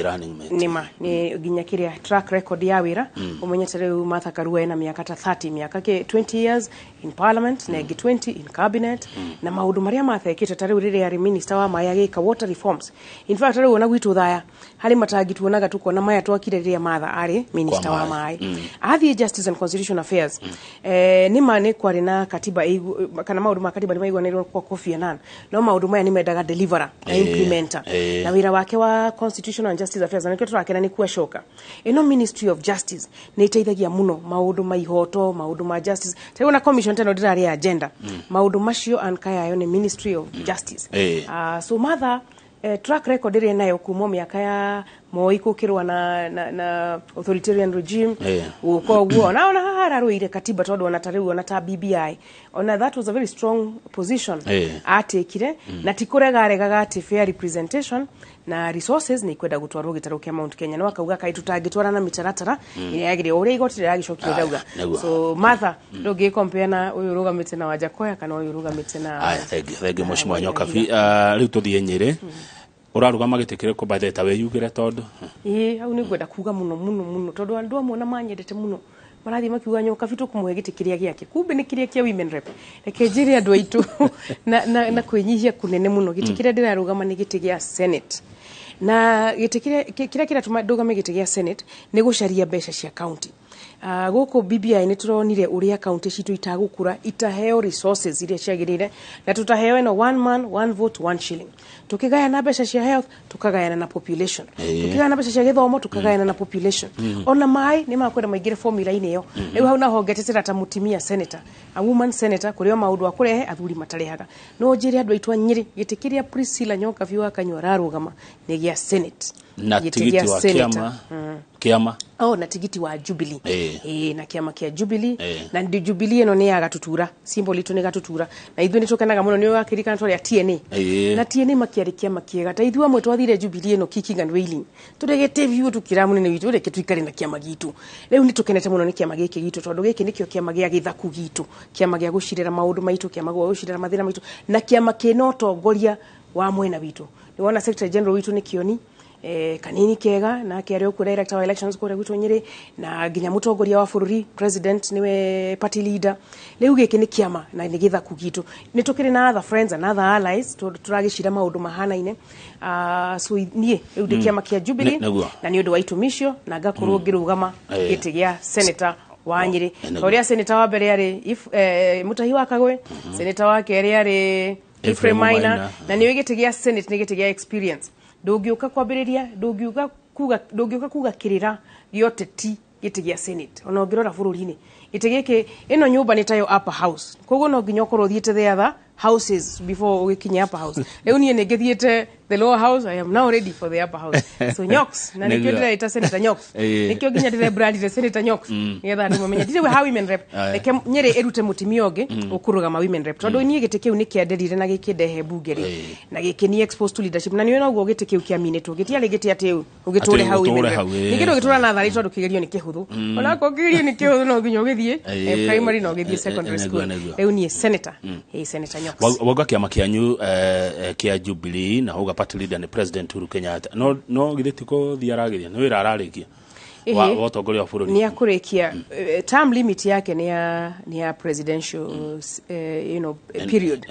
running mate nima ni ginya kiria track record ya wira umenyete riu Martha Karua ina miaka ta 30 miaka ke 20 years in parliament na 20 in cabinet na maundu maria mathekite tari urire ya minister wa maya gika water reforms. In fact riu ona gwitu thaya hari matangi tuonaga tukona maya twakiriria Martha ari minister wa maya athi justice and constitutional affairs nima ni kwari na katiba kana maundu ma katiba ni maigwanirwo kwa Kofi Annan no maundu maya ni mendaga deliverer na implementer na wira wake wa constitutional and justice affairs na kitu rakena ni kuashoka ino ministry of justice ni iteithagia muno maundu ma ihoto maundu ma justice tari na commission teno dirari agenda maundu macio ankaya yo ni ministry of justice so Martha track record ire nayo kuma miaka ya Moi kukirwa na authoritarian regime uko guo ona hararuire katiba tondu ona tariu ona ta BBI ona that was a very strong position atekire na tikurega ati fair representation na resources ni kwenda gutwarwo gitaro kia Mount Kenya no akauga kai tutagitwara na mitaratara ine yagire uri igotire yagicokire dauga so Martha ndogi compare na uyu rugamite na Wajakoya kana uyu rugamite na thegi mushimwa nyoka fi riu tuthie Nyeri urarugama gitikire ko by the way yugire tondu au ni gwenda kuga muno tondu andu amwe na manyendete muno marathi makiuga nyoka fitu kumuhe gitikiria giake kumbe ni kiria kia women rep reke njiri andu aitu na kwinyihia kunene muno gitikire ndirarugama ni gitigia senate na gitikire kira tumadugame gitigia senate ni gucaria mbeca cia county goko BBI ni turonire uria county citu itagukura itaheo resources iria ciagirire na tutaheo eno one man one vote one shilling tukigaya na mbeca cia health tukagaya na population tukigaya na mbeca cia githomo tukagaya na population ona mai ni makwenda maigire formula ine yo riu hau na hongetete ta mutimia senator a woman senator kurio maundu akurehe athuri matarehaga no njiri andu aitwa Nyeri gitikiria Priscilla Nyoka Viwa kanywa rarugama ni gia senate na tigiti wa kiama na tigiti wa Jubilee na kiama kia Jubilee na ndi Jubilee eno ni agatutura symbol itu ni gatutura na ithu ni tukanaga muno ni wakirikana twa ya TNA na TNA makiarikia makiega ta ithu amwe twathire Jubilee eno kicking and wailing turegete view tukira munene witu reke tuikare na kiama gitu riu ni tukenete muno ni kiama giki gitu tondu giki nikio kiama gia githaku gitu kiama gia gucirira maundu maitu kiama gia gucirira mathira maitu na kiama kinotongoria wa mwena witu ni wona secretary general witu ni Kioni kanini kega na kiario ku director wa elections kure gwitu Nyeri na ginya mutongoria wa bururi president niwe party leader leu giki ni kiama na ni githaku gitu ni tukiri na other friends and other allies turagicira maundu mahana ine so nie leu de kiama kia Jubilee na ni undu wa itumisho na gakorwo ngirugama giti gia senator wa Nyeri toria senator wa mbere ari Mutahi wa Kagwe senator wa keri ari Ephraim Maina na ni giti gia senate ni giti gia experience ndungiuka kwambiriria ndungiuka kuga kirira gioteti gitigia senate ona ngirora bururi-ini itigiki ino nyumba ni tayo upper house koguo no nginya ukorwo thiete the other houses before ugikinya upper house riu nie ngithiete the lower house I am now ready for the upper house so Nyoks na nikio ndira ita senator Nyoks nikio nginya ndire brand the senator Nyoks nigetha andu mamenya ndire ha women rep reke Nyeri erute mutimio ngi ukurugama women rep tondu nie gite kiu nikienderire na gikindehe bunge ri na gikini exposed to leadership na niwe no gite kiu kia minetwo gitiari giti atiu ugiture ha women rep nikindo gitura na thari tondu kigerio ni kihuthu ona ko kigerio ni kihuthu no nginya ugithie primary no ugithie secondary school riu nie senator senator Nyoks waga kiama kianyu kia Jubilee na uga party leader ni president Uhuru Kenyatta no githitiko thiaragiria no wira ararikia wa utongoria wa bururi ni akurekia term limit yake ni ya presidential period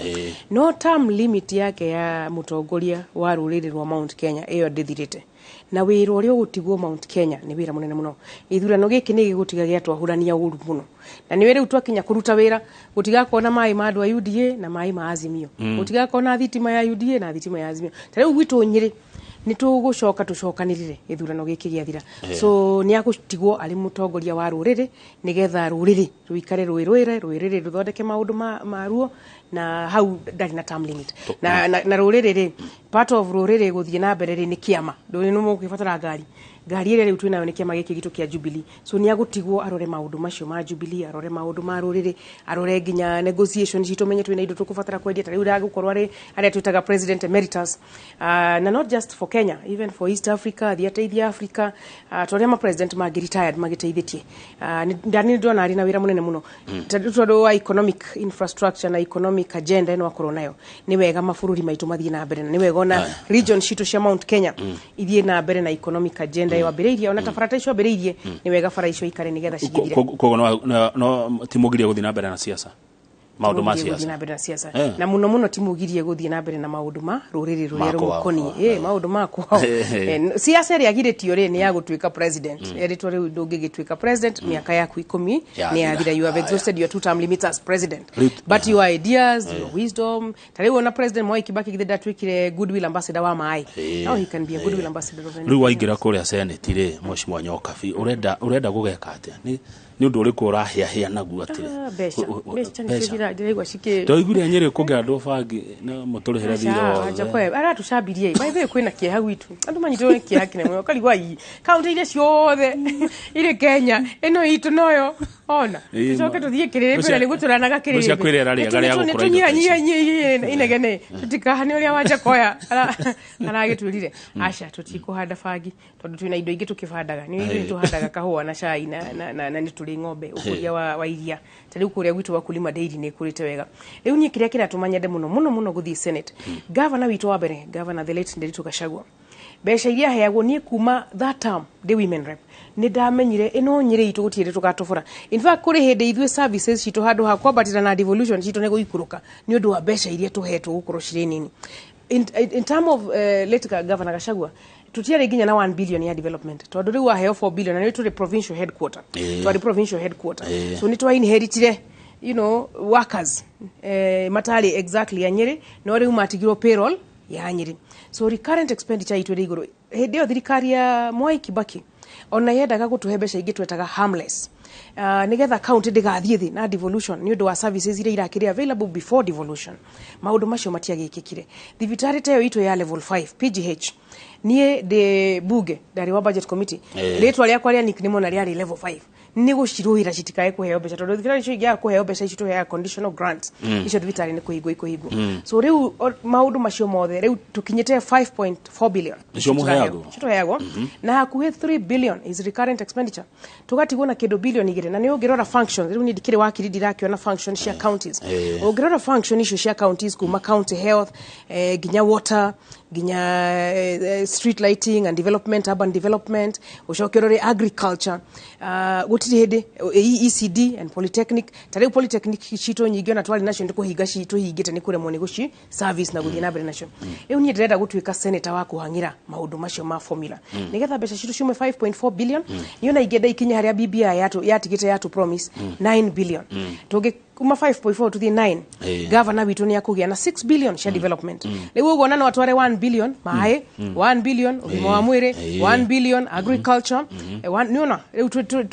no term limit yake ya mutongoria wa ruriri rwa Mount Kenya iyo ndithirite na wira uria gutigwo Mount Kenya ni wira munene muno ithurano giki ni gigutiga giatwahurania uru muno na ni wira twakinya kuruta wira gutiga kona mai ma andu a UDA na mai ma Azimio gutiga kona thitima ya UDA na thitima ya Azimio tariu gwitu Nyeri ni tugucoka tucokanirire ithurano giki giathira so ni agutigwo ari mutongoria wa ruriri nigetha ruriri ruikare ruriri ruthondeke maundu maruo na hau ndari na term limit na ruriri part of ruriri guthie na mbere ni kiama nduri no mugifatara ngari ire riu twinayo ni kiama giki gitu kia Jubilee so ni agutigwo arore maundu macio ma Jubilee arore maundu ma ruriri arore ginya negotiations itumenye twina indo tukufatara kwendia tari ura gukorwa ari twitaga president emeritus na not just for Kenya even for East Africa the East Africa tore ma president ma retired magiteithitie ndani ndona ari na wira munene muno tado wa economic infrastructure na economic agenda eno akorwo nayo ni wega mabururi maitu mathie na mbere ni wega ona region shito cia Mount Kenya ithie na mbere na economic agenda yo abiririe ona tafarata icio abiririe ni wega fara icio ikare nigetha cigithire kogo no timugirie guthie na mbere na siasa maundu ma siasa na muno timugirie guthie na mbere na maundu ma ruriri ruria rumukoni maundu makwa siasa ria giritio ri ni ya gutwika president eritwo riu ndungigitwika president miaka yaku 10 ni yathira you have exhausted your 2 term limits as president but your ideas your wisdom tari wona president Mwai Kibaki githida twikire goodwill ambassador wa mai now he can be a goodwill ambassador of riu waingira kuria senate ri Mheshimiwa Nyokabi urenda gugeka atia ni undu uriku urahia naguo atire to igure Nyeri kugira andu bangi na muturihira thiro aja kwe ara tucabirie baibe kwina kieha gwitu andu manyitwe kieha kine mwe kaligwa yi kaunti ile ciothe ile Kenya eno itu noyo ona tucoke tuthie kirire mbere ni guturanaga kirire cia kwirera ria gari ya gukura inegene tutikahane uria waja koya aragitwirire aca tutikuhanda bangi tondu twina indo ingi tukibandaga ni indo tuhandaga kahua na cai na ni tuli ng'ombe ukuria wa iria tari ukuria gwitu wa kulima dairy ni kurite wega riu ni kiria kiratumanyade muno guthie senate governor witu wa mbere governor the late Nderitu Gachagua besha iria heagwo ni kuma that term the women rep ni ndamenyire ino Nyeri itu gutire tugatubura in fact kuri hinde ithwe services citu handu ha kwambatira na devolution citu ne guikuruka ni undu wa besha iria tuhetwo gukorwo cire nini in term of late governor Gachagua tutiare ginya na 1 billion ya development tondu riu wa heo 4 billion na ni to the provincial headquarter so ni to inheritire workers matali exactly ya Nyeri no riu matigiro payroll ya Nyeri so recurrent expenditure itu ri iguru hinde yo thirikari ya Mwai Kibaki ona yendaga gutuhe mbeca ingi twetaga harmless nigetha county ndigathie thi na devolution ni undu wa services iria irakiri available before devolution maundu macio matiagikikire thibitari tayo itu ya level 5 PGH nie de buge dari wa budget committee letwa ria kwaria nickname na ria level 5 ni guciruhira citikae kuheo mbeca tondu thikira icio igya kuheo mbeca icio tuhea conditional grants icio thibitari ni kuhigwo so riu maundu macio mothe riu tukinyite 5.4 billion icio muheagwo na hakuhe 3 billion is recurrent expenditure tugatigwo na kindu billion igire na ni ungirora functions riu ni dikire wakiri ndirakiona functions cia counties ungirora function icio cia counties kuma county health ginya water ginya street lighting and development urban development ucokerore agriculture gutiri hede ECD and polytechnic tari polytechnic cito nyingi na twali nacio ndikuhinga cito hingite ni kuremwo ni guci service na guthie na mbere nacio riu ni ndirenda gutwika senator wa kuhangira maundu macio ma formula nigetha mbeca cito ciume 5.4 billion niona igenda ikinya haria BBI yatigite yatu promise 9 billion tugi kuma 5.4 to the 9 governor witu ni akugia na 6 billion cia development riu ugo na watware 1 billion mai 1 billion ugimo wa mwire 1 billion agriculture niona riu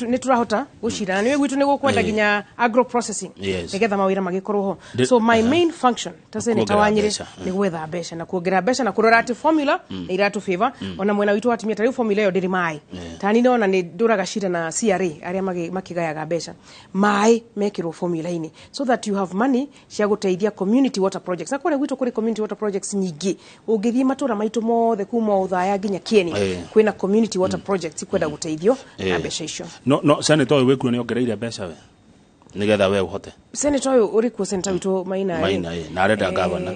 ni turahota gucira ni witu ni gukwenda ginya agro processing nigetha mawira magikorwo ho so my main function tase ni tawanyire ni gwetha mbeca na kuongera mbeca na kurora ati formula ni iratu favor ona mwena witu watimia tari formula yo ndiri mai tani nona ni nduraga shira na CRA aria makigayaga mbeca mai mekirwo formula ini so that you have money cia guteithia community water projects akore gwitu kuri community water projects nyingi ungithie matura maitu mothe kuma uthaya ginya Kieni kwina community water projects ikwenda guteithio na mbeca icio no senator we wekuo ni ongereire mbeca we nigetha we uhote senator uyu uri ku senator witu Maina na arenda governor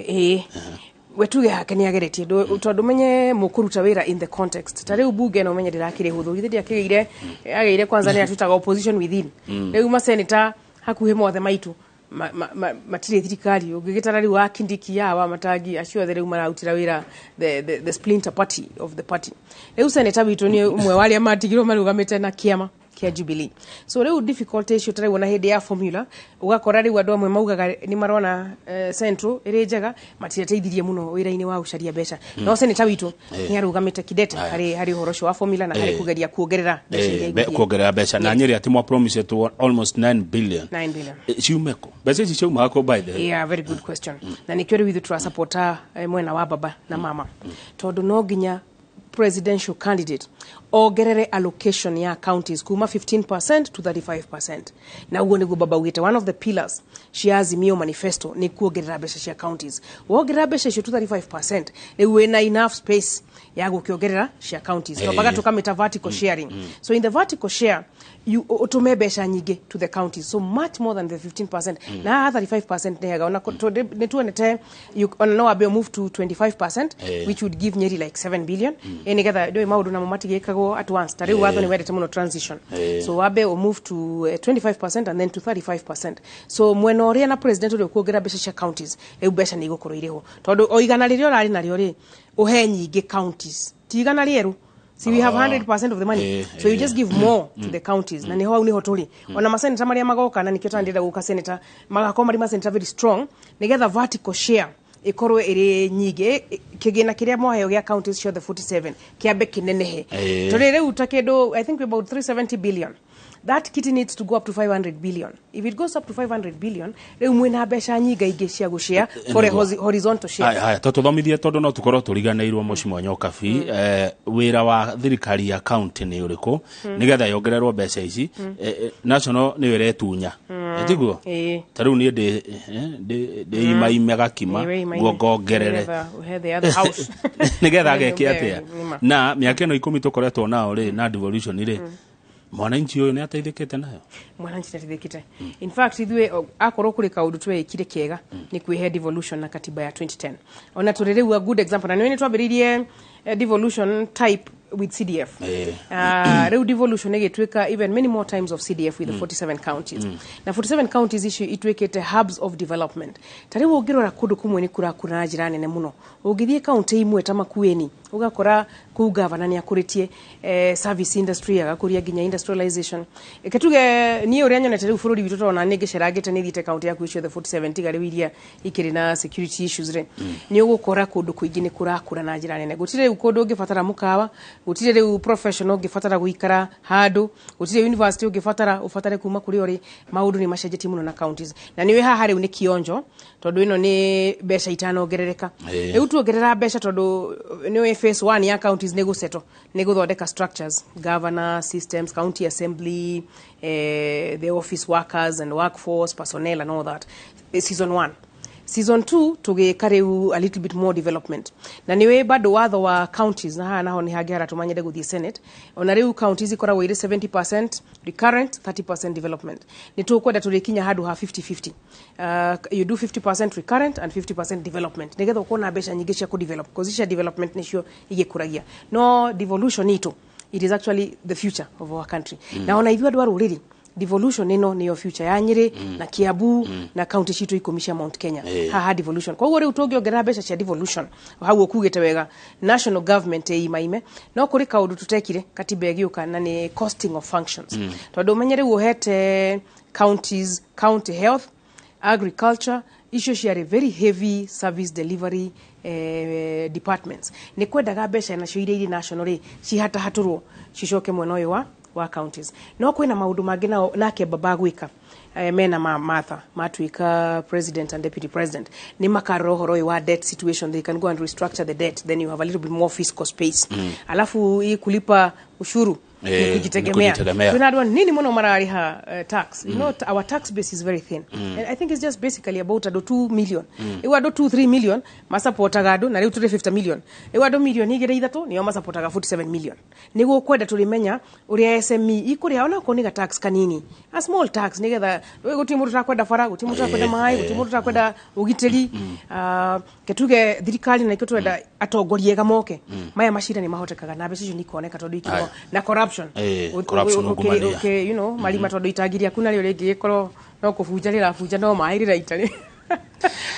wetuge hake ni ageretie tondu menye mukuruta wira in the context tari ubunge no menye ndirakire huthu ithe ndiakigeire ageire kwanza ni atutaga opposition within riu ma senator hakuhe mothe maitu matire thirikari ugigitara riu akindiki yawa matagi acio riu marautira wira the splinter party of the party riu senator witu ni umwe wali amatigiro marugamite na kiama kia Jubilee. So riu difficulty icio tari wona hindi ya formula ugakora riu andu amwe maugaga ni marona central iri njega matirateithirie muno wira-ini wa ucaria mbeca no senator witu ni arugamite kidete hari uhoro wa formula na hari kugeria kuongerera mbeca na nyeri ati mwa promise to almost 9 billion ciumeko mbeca ici ciuma ko by the yeah very good question na nikyo riu twa supporta mwena wa baba na mama tondu no ginya presidential candidate ogerere allocation ya counties kuma 15% to 35%. Na ugo niguo baba ugite one of the pillars she Azimio manifesto ni kuogerera mbeca cia counties. Wogerera mbeca cia to 35% ni wena enough space ya gukiongerera cia counties. So baga tukameta vertical sharing. So in the vertical share you utume mbeca nyingi to the counties, so much more than the 15%. Na 35% nehega ona netuonete you no abe move to 25%, which would give nearly like 7 billion. Enigetha do maudu na matigekago at once tari watho ni wete muno transition. So abe o move to 25% and then to 35%. So mweno ria na president uri kuogera mbeca cia counties e mbeca ni igukuru iriho tondu oigana ririo rari nario ri uhe nyingi counties tigana rieru. See, we have 100% of the money. So you just give more to the counties. Na niho uniho tuli. Ona maseneta maria magoka na nikyo tandira guka senator magakoma ri maseneta very strong. Nigetha vertical share ikorwe iri nyige kigina kiria mohayo gya counties show the 47 kiabe kinenehe. Tolere utakedo I think about 370 billion. That kitty needs to go up to 500 billion. If it goes up to 500 billion, re mwena besha nyiga igecia gushare for a horizontal share. Haya, tuthomithie tondu no tukorwo turiganeirwo mucimo nyokabi wira wa thirikari ya county ni uriku nigetha yongererwo mbeca ici national ni wire tunya etiguo tariu ni de ima gakima guongerere nigetha ageke atia na miaka ino 10 tukoretwo nao ri na devolution ri mwananchi uyu ni ateithikite nayo mwananchi ateithikite in fact ithwe akorwo kuri kaundu twe ikire kiega ni kwihe devolution na katiba ya 2010 ona turere a good example na ni twabiririe devolution type with CDF. Devolution egetweka even many more times of CDF with the 47 counties. Na 47 counties issue itwekete hubs of development. Tari wogirora kundu kumwe ni kurakura njira nene muno. Ugithie county imwe tamakueni ugakora ku governor ni akuritie service industry agakuria ginya industrialization. Ketuge ni uri anyone tari bururi bitoto na negesheragete ni thite county yaku issue the 47 tigari wiria ikiri na security issues re. Ni ugukora kundu kuingi ni kurakura na njira nene. Gutire ukondo ugifatara mukawa gutire riu professional gifatara guikara handu gutire university ugifatara ufatare kuma kuri ori maudu ni mashajeti muno na counties na niwe haha riu ni kionjo tondu ino ni besha itano gerereka riu tuogerera besha tondu niwe phase 1 ya counties ni guseto ni guthondeka structures governor systems county assembly the office workers and workforce personnel and all that season 1. Season 2 tugekareu a little bit more development. Na niwe bado watho wa counties na naho ni hagera tumanyede guthie Senate. Onareu counties ikora wire 70% recurrent 30% development. Nitukwenda turikinya hadu ha 50-50. You do 50% recurrent and 50% development. Nigetha ukona besha nyingi cia ku develop. Cause development nicio igekuragia. No devolution ito. It is actually the future of our country. Na ona ithwa dwaru riri devolution ino ni your future ya Nyeri na Kiambu na county citu ikomisha Mount Kenya ha devolution kwa gore utogi ogera besha cia devolution hau okugete wega national government imaime no kuri kaundu tutekire katiba giuka na ni costing of functions tondu menyere uhete counties county health agriculture issues share very heavy service delivery departments ni kwendaga besha na cio iri national cihata haturwo cicoke mweno yo wa counties no kwina maudu mangi nake baba gwika mena Martha matuika president and deputy president ni makarohoro wa debt situation they can go and restructure the debt then you have a little bit more fiscal space alafu hii kulipa ushuru kujitegemea. Tuna adwa nini muno marariha tax. You know, our tax base is very thin. And I think it's just basically about 2 million. Ewa 2-3 million masapotaga andu na riu turi 50 million. Ewa do million igire ithatu niyo masapotaga 47 million. Niguo kwenda turimenya uria SME ikuri ona ko niga tax kanini. A small tax nigetha guti mundu takwenda fara, guti mundu takwenda mai, guti mundu takwenda ugiteri. Ketuge thirikari na ikyo twenda atongorie gamoke. Maya mashira ni mahotekaga na mbeca icio nikoneka tondu ikiro na corruption. Okay, you know, malima tondu itagiria kuna rio ringi gikoro no kufunjarira funja no mairira itari.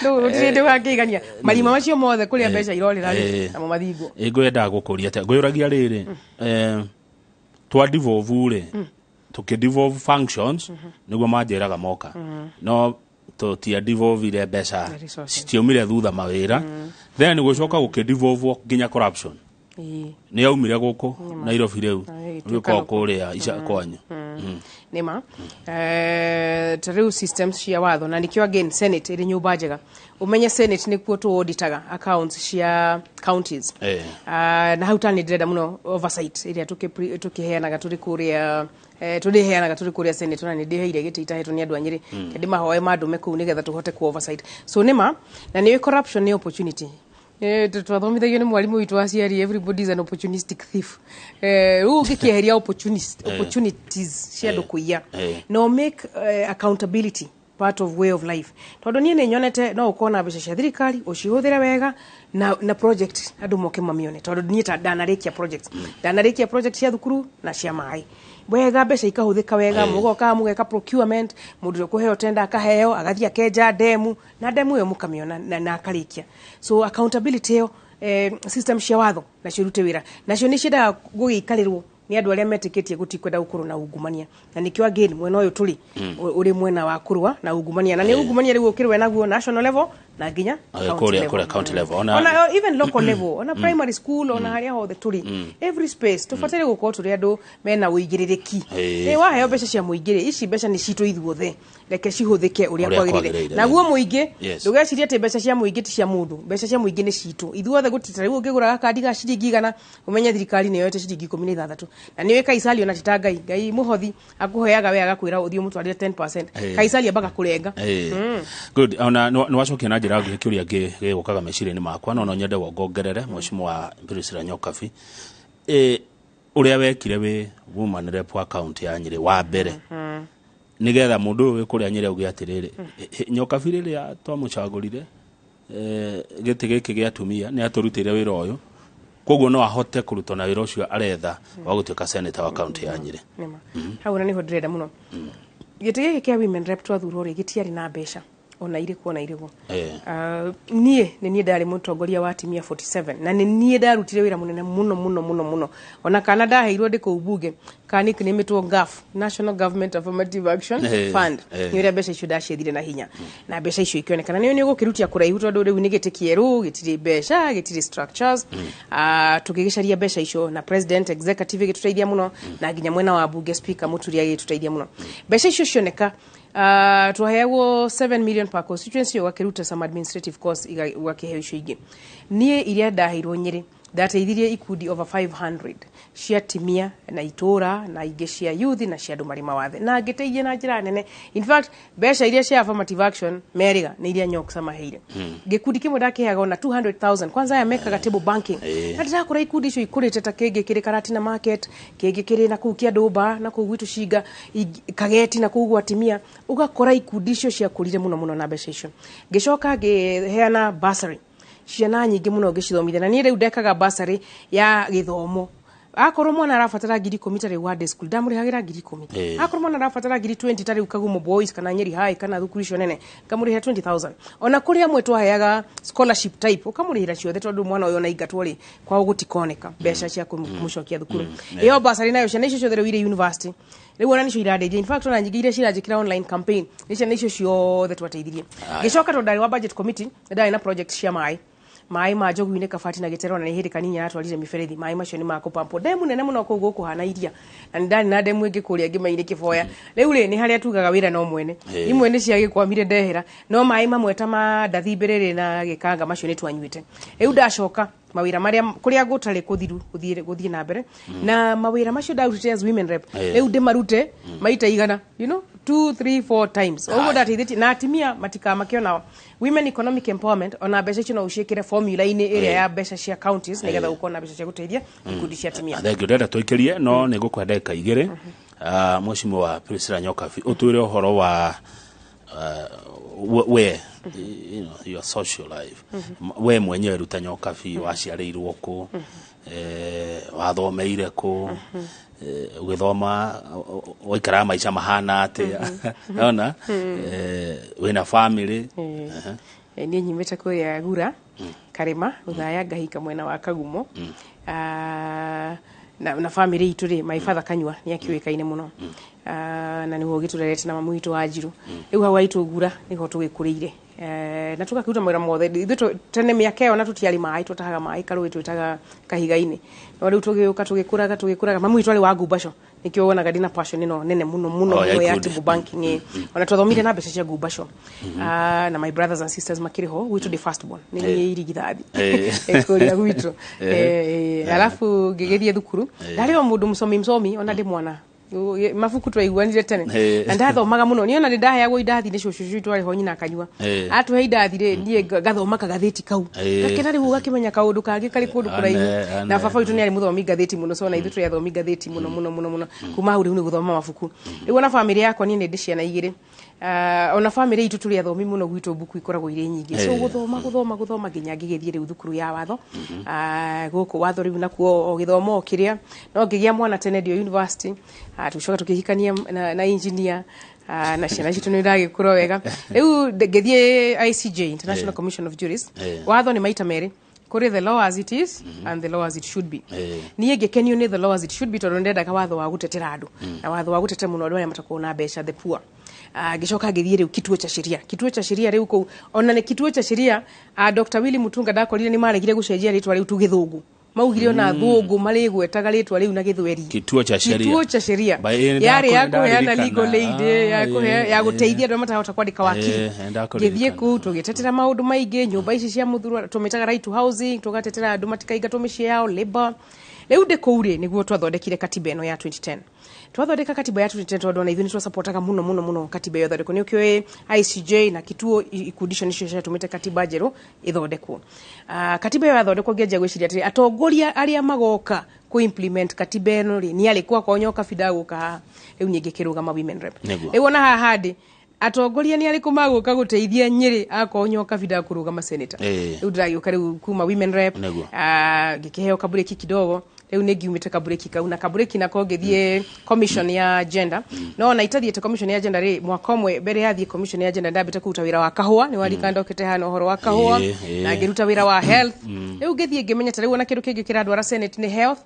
No ndinde wakigania malima macio mothe kuria mbeca irorira na mathingo. Ngwenda gukuria ate ngwiragia riri twa devolve ri tukidevolve functions niguo manjiraga moka no to devolve ile mbeca citiumire thutha mawira then gucoka gukidevolve nginya corruption ni yaumire guku Nairobi riu riko kuria ica kwanyu nema tariu systems cia watho na nikyo again Senate iri nyumba njega umenye Senate ni kuo tu auditaga accounts cia counties na hautani ndenda muno oversight iria tukiheanaga turi kuria turiheanaga turi kuria Senate na ndiheire gitita hetu ni andu anyiri ndi mahoe mandume kuu nigetha tuhote ku oversight so nema na ni corruption ni opportunity twathomithagio ni mwalimu witu aciari everybody is an opportunistic thief ugikiheria opportunities cia ndu kuiya no make accountability part of way of life tondu nie ni nyonete no ukona mbeca cia thirikari ucihuthire wega na project andu moke mamione tondu nie ta danarikia project cia thukuru na cia mai wega mbeca ikahuthika wega mugoka mugeka procurement mundu kuheo tenda akaheo agathia kenja demu na demu yo mukamiona na akarikia so accountability yo system cia watho na cirute wira nacio ni cida gugikalirwo ni andu aria metikitie gutikwenda ukuru na ungumania na nikyo again mwena uyu tuli uri mwena wa kurwa na ungumania na ni ungumania riu ukirwe naguo national level na ginya county level ona even local level ona primary school ona haria hothe tuli every space tufatire gukorwo turi andu mena uigiririki ni waheo mbeca cia muingire ici mbeca ni citu ithuothe reke cihuthike uria kwagirire naguo muingi ndugeciria ati mbeca cia muingi ti cia mundu mbeca cia muingi ni citu ithuothe gutitare ungigura kandi ga ciringi igana umenye thirikari ni yote ciringi 16 na niwe Kaisali ona titangai ngai muhothi akuheaga we agakwira uthio mutwarire 10% Kaisali abaga kurenga good ona no wacokia na njira ngikiuria gigukaga mecireni makwa no nyende wongongerere mheshimiwa wa Mbiricira Nyokabi uria wekire we woman rep account ya Nyeri wa mbere nigetha mundu we kuria Nyeri ugi atiriri Nyokabi riria twamucagurire giti giki gia tumia ni aturutire wira uyu koguo no ahote kurutona wira ucio aretha wa gutuika senator wa county ya Nyeri hau na niho ndirenda muno giti giki kia women rep twathurwo ri gitiari na mbeca ona ire kuona irego nie ni ndari mutongoria wa timia 47 na nie ndarutire wira munene muno ona kana ndaheirwo ndiko ubunge kani kinemetwo GAF National Government Affirmative Action Fund ni ria mbeca icio ndacethire na hinya na mbeca icio ikionekana ni gukirutia kuraihu tondu riu ni gitikieru gitiri mbeca gitiri structures tugigicaria mbeca icio na president executive gituteithia muno na ginya mwena wa bunge speaker muturia gituteithia muno mbeca icio cioneka tuheagwo 7 million per constituency wakiruta some administrative costs wakiheo icio ingi nie iria ndaheirwo Nyeri ndateithirie ikundi over 500 cia timia na itura na ingi cia youth na cia andu mari mawathe na ngiteithia na njira nene in fact mbeca iria cia affirmative action meriga ni iria Nyoksa maheire gikundi kimwe ndakiheaga ona 200,000 kwanza ya mekaga table banking na ndirakora ikundi icio ikurite ta kenge kiri Karatina market kenge kiri na kukia Ndomba na kugwitu Shiga Kageti na kugwa timia ugakora ikundi icio cia kurire muno na mbeca icio gicoka ngiheana bursary ciana nyingi muno ngicithomithia na ni riu ndekaga bursary ya githomo akorwo mwana arafatara 10,000 tari wa day school ndamurihagira 10,000 akorwo mwana arafatara 20 tari ukagumo boys kana Nyeri high kana thukuru icio nene ngamuriha 20,000 ona kuri amwe twaheaga scholarship type ukamurihira ciothe tondu mwana uyo na ingatwo ri kwa gutikoneka mbeca cia kumucokia thukuru iyo bursary nayo ciana icio ciothe riu university riu ona nicio iradeje in fact ona nyingi iria cirajikira online campaign nicio nicio ciothe twateithirie gicoka to ndari wa budget committee ndari na project cia mai majogu-ine Kabati na Gitero na nihiri kanini atwarire miferethi mai macio ni makupampo demu nene muno kuguo kuhana iria na ndani na demu ingi kuria ngimaire kiboya riu ri ni haria tugaga wira no mwene imwe ni cia gikwamire ndehera no mai mamwe ta ma ndathi mbiriri na gikanga macio ni twanyuite riu ndacoka mawira maria kuria gutari kuthiru guthie na mbere na mawira macio ndarutite as women rep riu ndimarute maita igana 2 3 4 times ogo ndateithĩtie na atimia matikamakĩona women economic empowerment ona mbeca icio no uciĩkĩre formula-inĩ ĩrĩa ya mbeca cia counties nĩgetha ũkorwo na mbeca cia gũteithia ikundi cia atimia. Thank you, ndenda tũikĩrie no nĩ ngũkũhe ndagĩka igĩrĩ Mheshimiwa wa Priscilla Nyokabi ũtwĩre ũhoro wa we your social life we mwenyewe Ruta Nyokabi waciarĩirwo kũ wathomeire kũ ugithoma waikara maica mahana atia naona wina family ni nyimete kuria gura karima uthaya ngahika mwena wa Kagumo na family itu ri my father Kanyua ni akiwekaine muno na niwo giturerete na mamu witu Wanjiru riu hawa itu gura niho tugikuriire na tukakiruta mawira mothe ithu tene miaka iyo na tutiari mai tutahaga mai karu twitaga kahiga-ini no riu tugikuraga mamu witu ari wa Gumbaco nikio wonaga dina passion ino nene muno ya tibu banking ona tuthomire na mbeca cia Gumbaco na my brothers and sisters makiriho witu the first born ni irigithathi ekoria witu alafu ngigithie thukuru ndari o mundu msomi ona ndi mwana mafuku twaiguanire tene na ndathomaga muno ni ona ndaheyagwo indathi ni cucu twari ho nyina Kanyua atuhe indathi ri nie gathoma kagatheti kau gakena ri gakimenya kaundu kangi kari kundu kuraihu na baba witu ni ari muthomi gatheti muno so na ithu twathomi gatheti muno kuma hau riu ni guthoma mafuku riu na family yakwa ni ndi ciana igiri ona family itu tuli athomi muno gwitu buku ikoragwo ire nyingi so guthoma nginya ngigithie riu thukuru ya watho guku watho riu nakuo o githomo kiria no ngigia mwana tene dio university tucoka tukihikania na engineer na ciana citu ni ndagikura wega riu ngithie ICJ International Commission of Juries watho ni maita meri kuri the law as it is and the law as it should be niye ngikenio ni the law as it should be tondu ndenda ka watho wa gutetera andu na watho wa gutetera muno andu aria matakwo na mbeca the poor gicoka ngithie riu kituo cha sheria riu ko ona ni kituo cha sheria Dr. Willy Mutunga ndakorire ni maregire gucenjia ritwa riu tu githungu maugire ona thungu mari gwetaga ritwa riu na githweri kituo cha sheria yari ya kuheana legal aid ya guteithia andu matahota kwandika wakili ngithie ku tugitetera maundu maingi nyumba ici cia muthuru tumitaga right to housing tugatetera andu matikaiga tumicie yao labor riu ndikuure niguo twathondekire katiba eno ya 2010 twathondeka katiba ya 2010 tondu na ithu ni twasapotaga muno katiba yo thondeko ni ukio ICJ na kituo ikundisho nicio cia tumite katiba njeru ithondekwo katiba yo yathondekwo ngeja gwiciria atiri atongoria aria magoka ku implement katiba eno ri ni alikuwa kwa Nyoka Fidaguka riu nyingi kirugama women rep riu na hahandi atongoria ni ariku maguka guteithia Nyeri Nyoka Fidaguka kurugama senator riu ndiragiuka riu kuma women rep ngikiheo kabureki kidogo riu ni ngiumite kabureki kau na kabureki nako ngithie commission ya gender no na itathiete commission ya gender ri mwaka omwe mbere yathie commission ya gender ndambite kuruta wira wa kahua ni wari kandokete hano horo wa kahua na ngiruta wira wa health riu ngithie ngimenya tari wona kindu kingi kiradwara senate ni health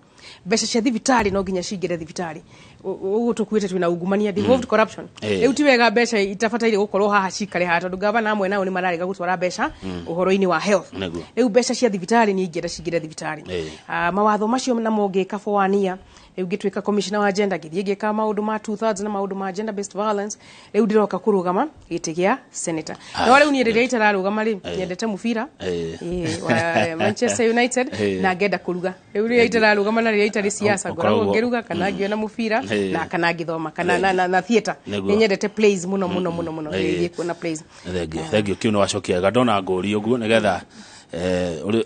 mbeca cia thibitari no nginya cingire thibitari ugu tukuite twina ungumania devolved corruption riu ti wega mbeca itafataire gukorwo haha cikare ha tondu gavana amwe nao ni mararega gutwara mbeca uhoro-ini wa health riu mbeca cia thibitari ni ingira cingire thibitari mawatho macio na monge kafoania riu ngitwika commissioner wa gender ngithie ngika maundu ma 2/3 na maundu ma gender based violence riu ndiroka kurugama giti gia senator no riu ni riria itararugama ri nyendete mubira wa Manchester United na ngenda kuruga riu riria itararugama na riria itari siasa ngoragwo ngiruga kana ngiona mubira na kana ngithoma kana na theater ni nyendete plays muno ngiye kuona plays thegio kiuno wacokia gadona ngori uguo nigetha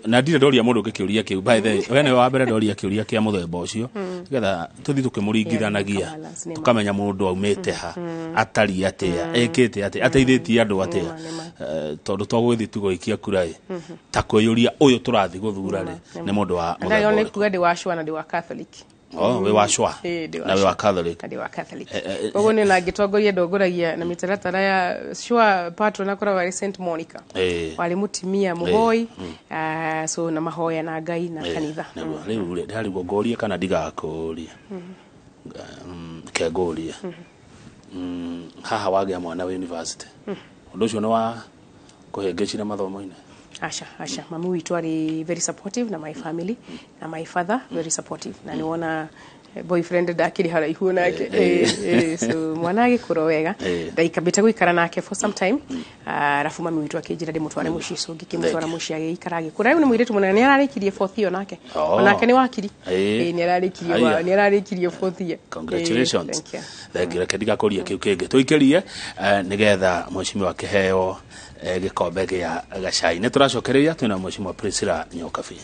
na ndire ndoria mundu ngikiuria kiu by the way wene wa mbere ndoria kiuria kia muthemba ucio nigetha tuthi tukimuringithanagia tukamenya mundu aumite ha atari atia ekite atia ateithitie andu atia tondu twagwithi tugoikia kura ta kwiyuria uyu turathi guthura ri ni mundu wa muthemba ni kuga ndi wa shwa na ndi wa Catholic we wa shwa na we wa Catholic koguo ni na ngitongoria ndonguragia na mitaratara ya shwa patron akora wa St Monica wali mutimia muhoi so na mahoya na Ngai na kanitha riu ndari ngoria kana ndigakuria kegoria haha wage mwana wa university undu ucio ni wa kuhengecira mathomo-ini Asha mamu witu ari very supportive na my family na my father very supportive na niona boyfriend ndakiri haraihu nake so mwana agikura wega ndaikambite guikara nake for some time arafu mami witu akinjira ndimutware muciĩ so ngikimutwara muciĩ agikara agikura riu ni muiritu munene ni ararikirie 4th year nake onake ni wakiri ni ararikirie 4th year. Congratulations. Thank you. Kediga kuria kiu kingi tuikerie nigetha mheshimiwa kiheo gikombe gia gacai ni turacokereria twina mheshimiwa Priscilla Nyokabi.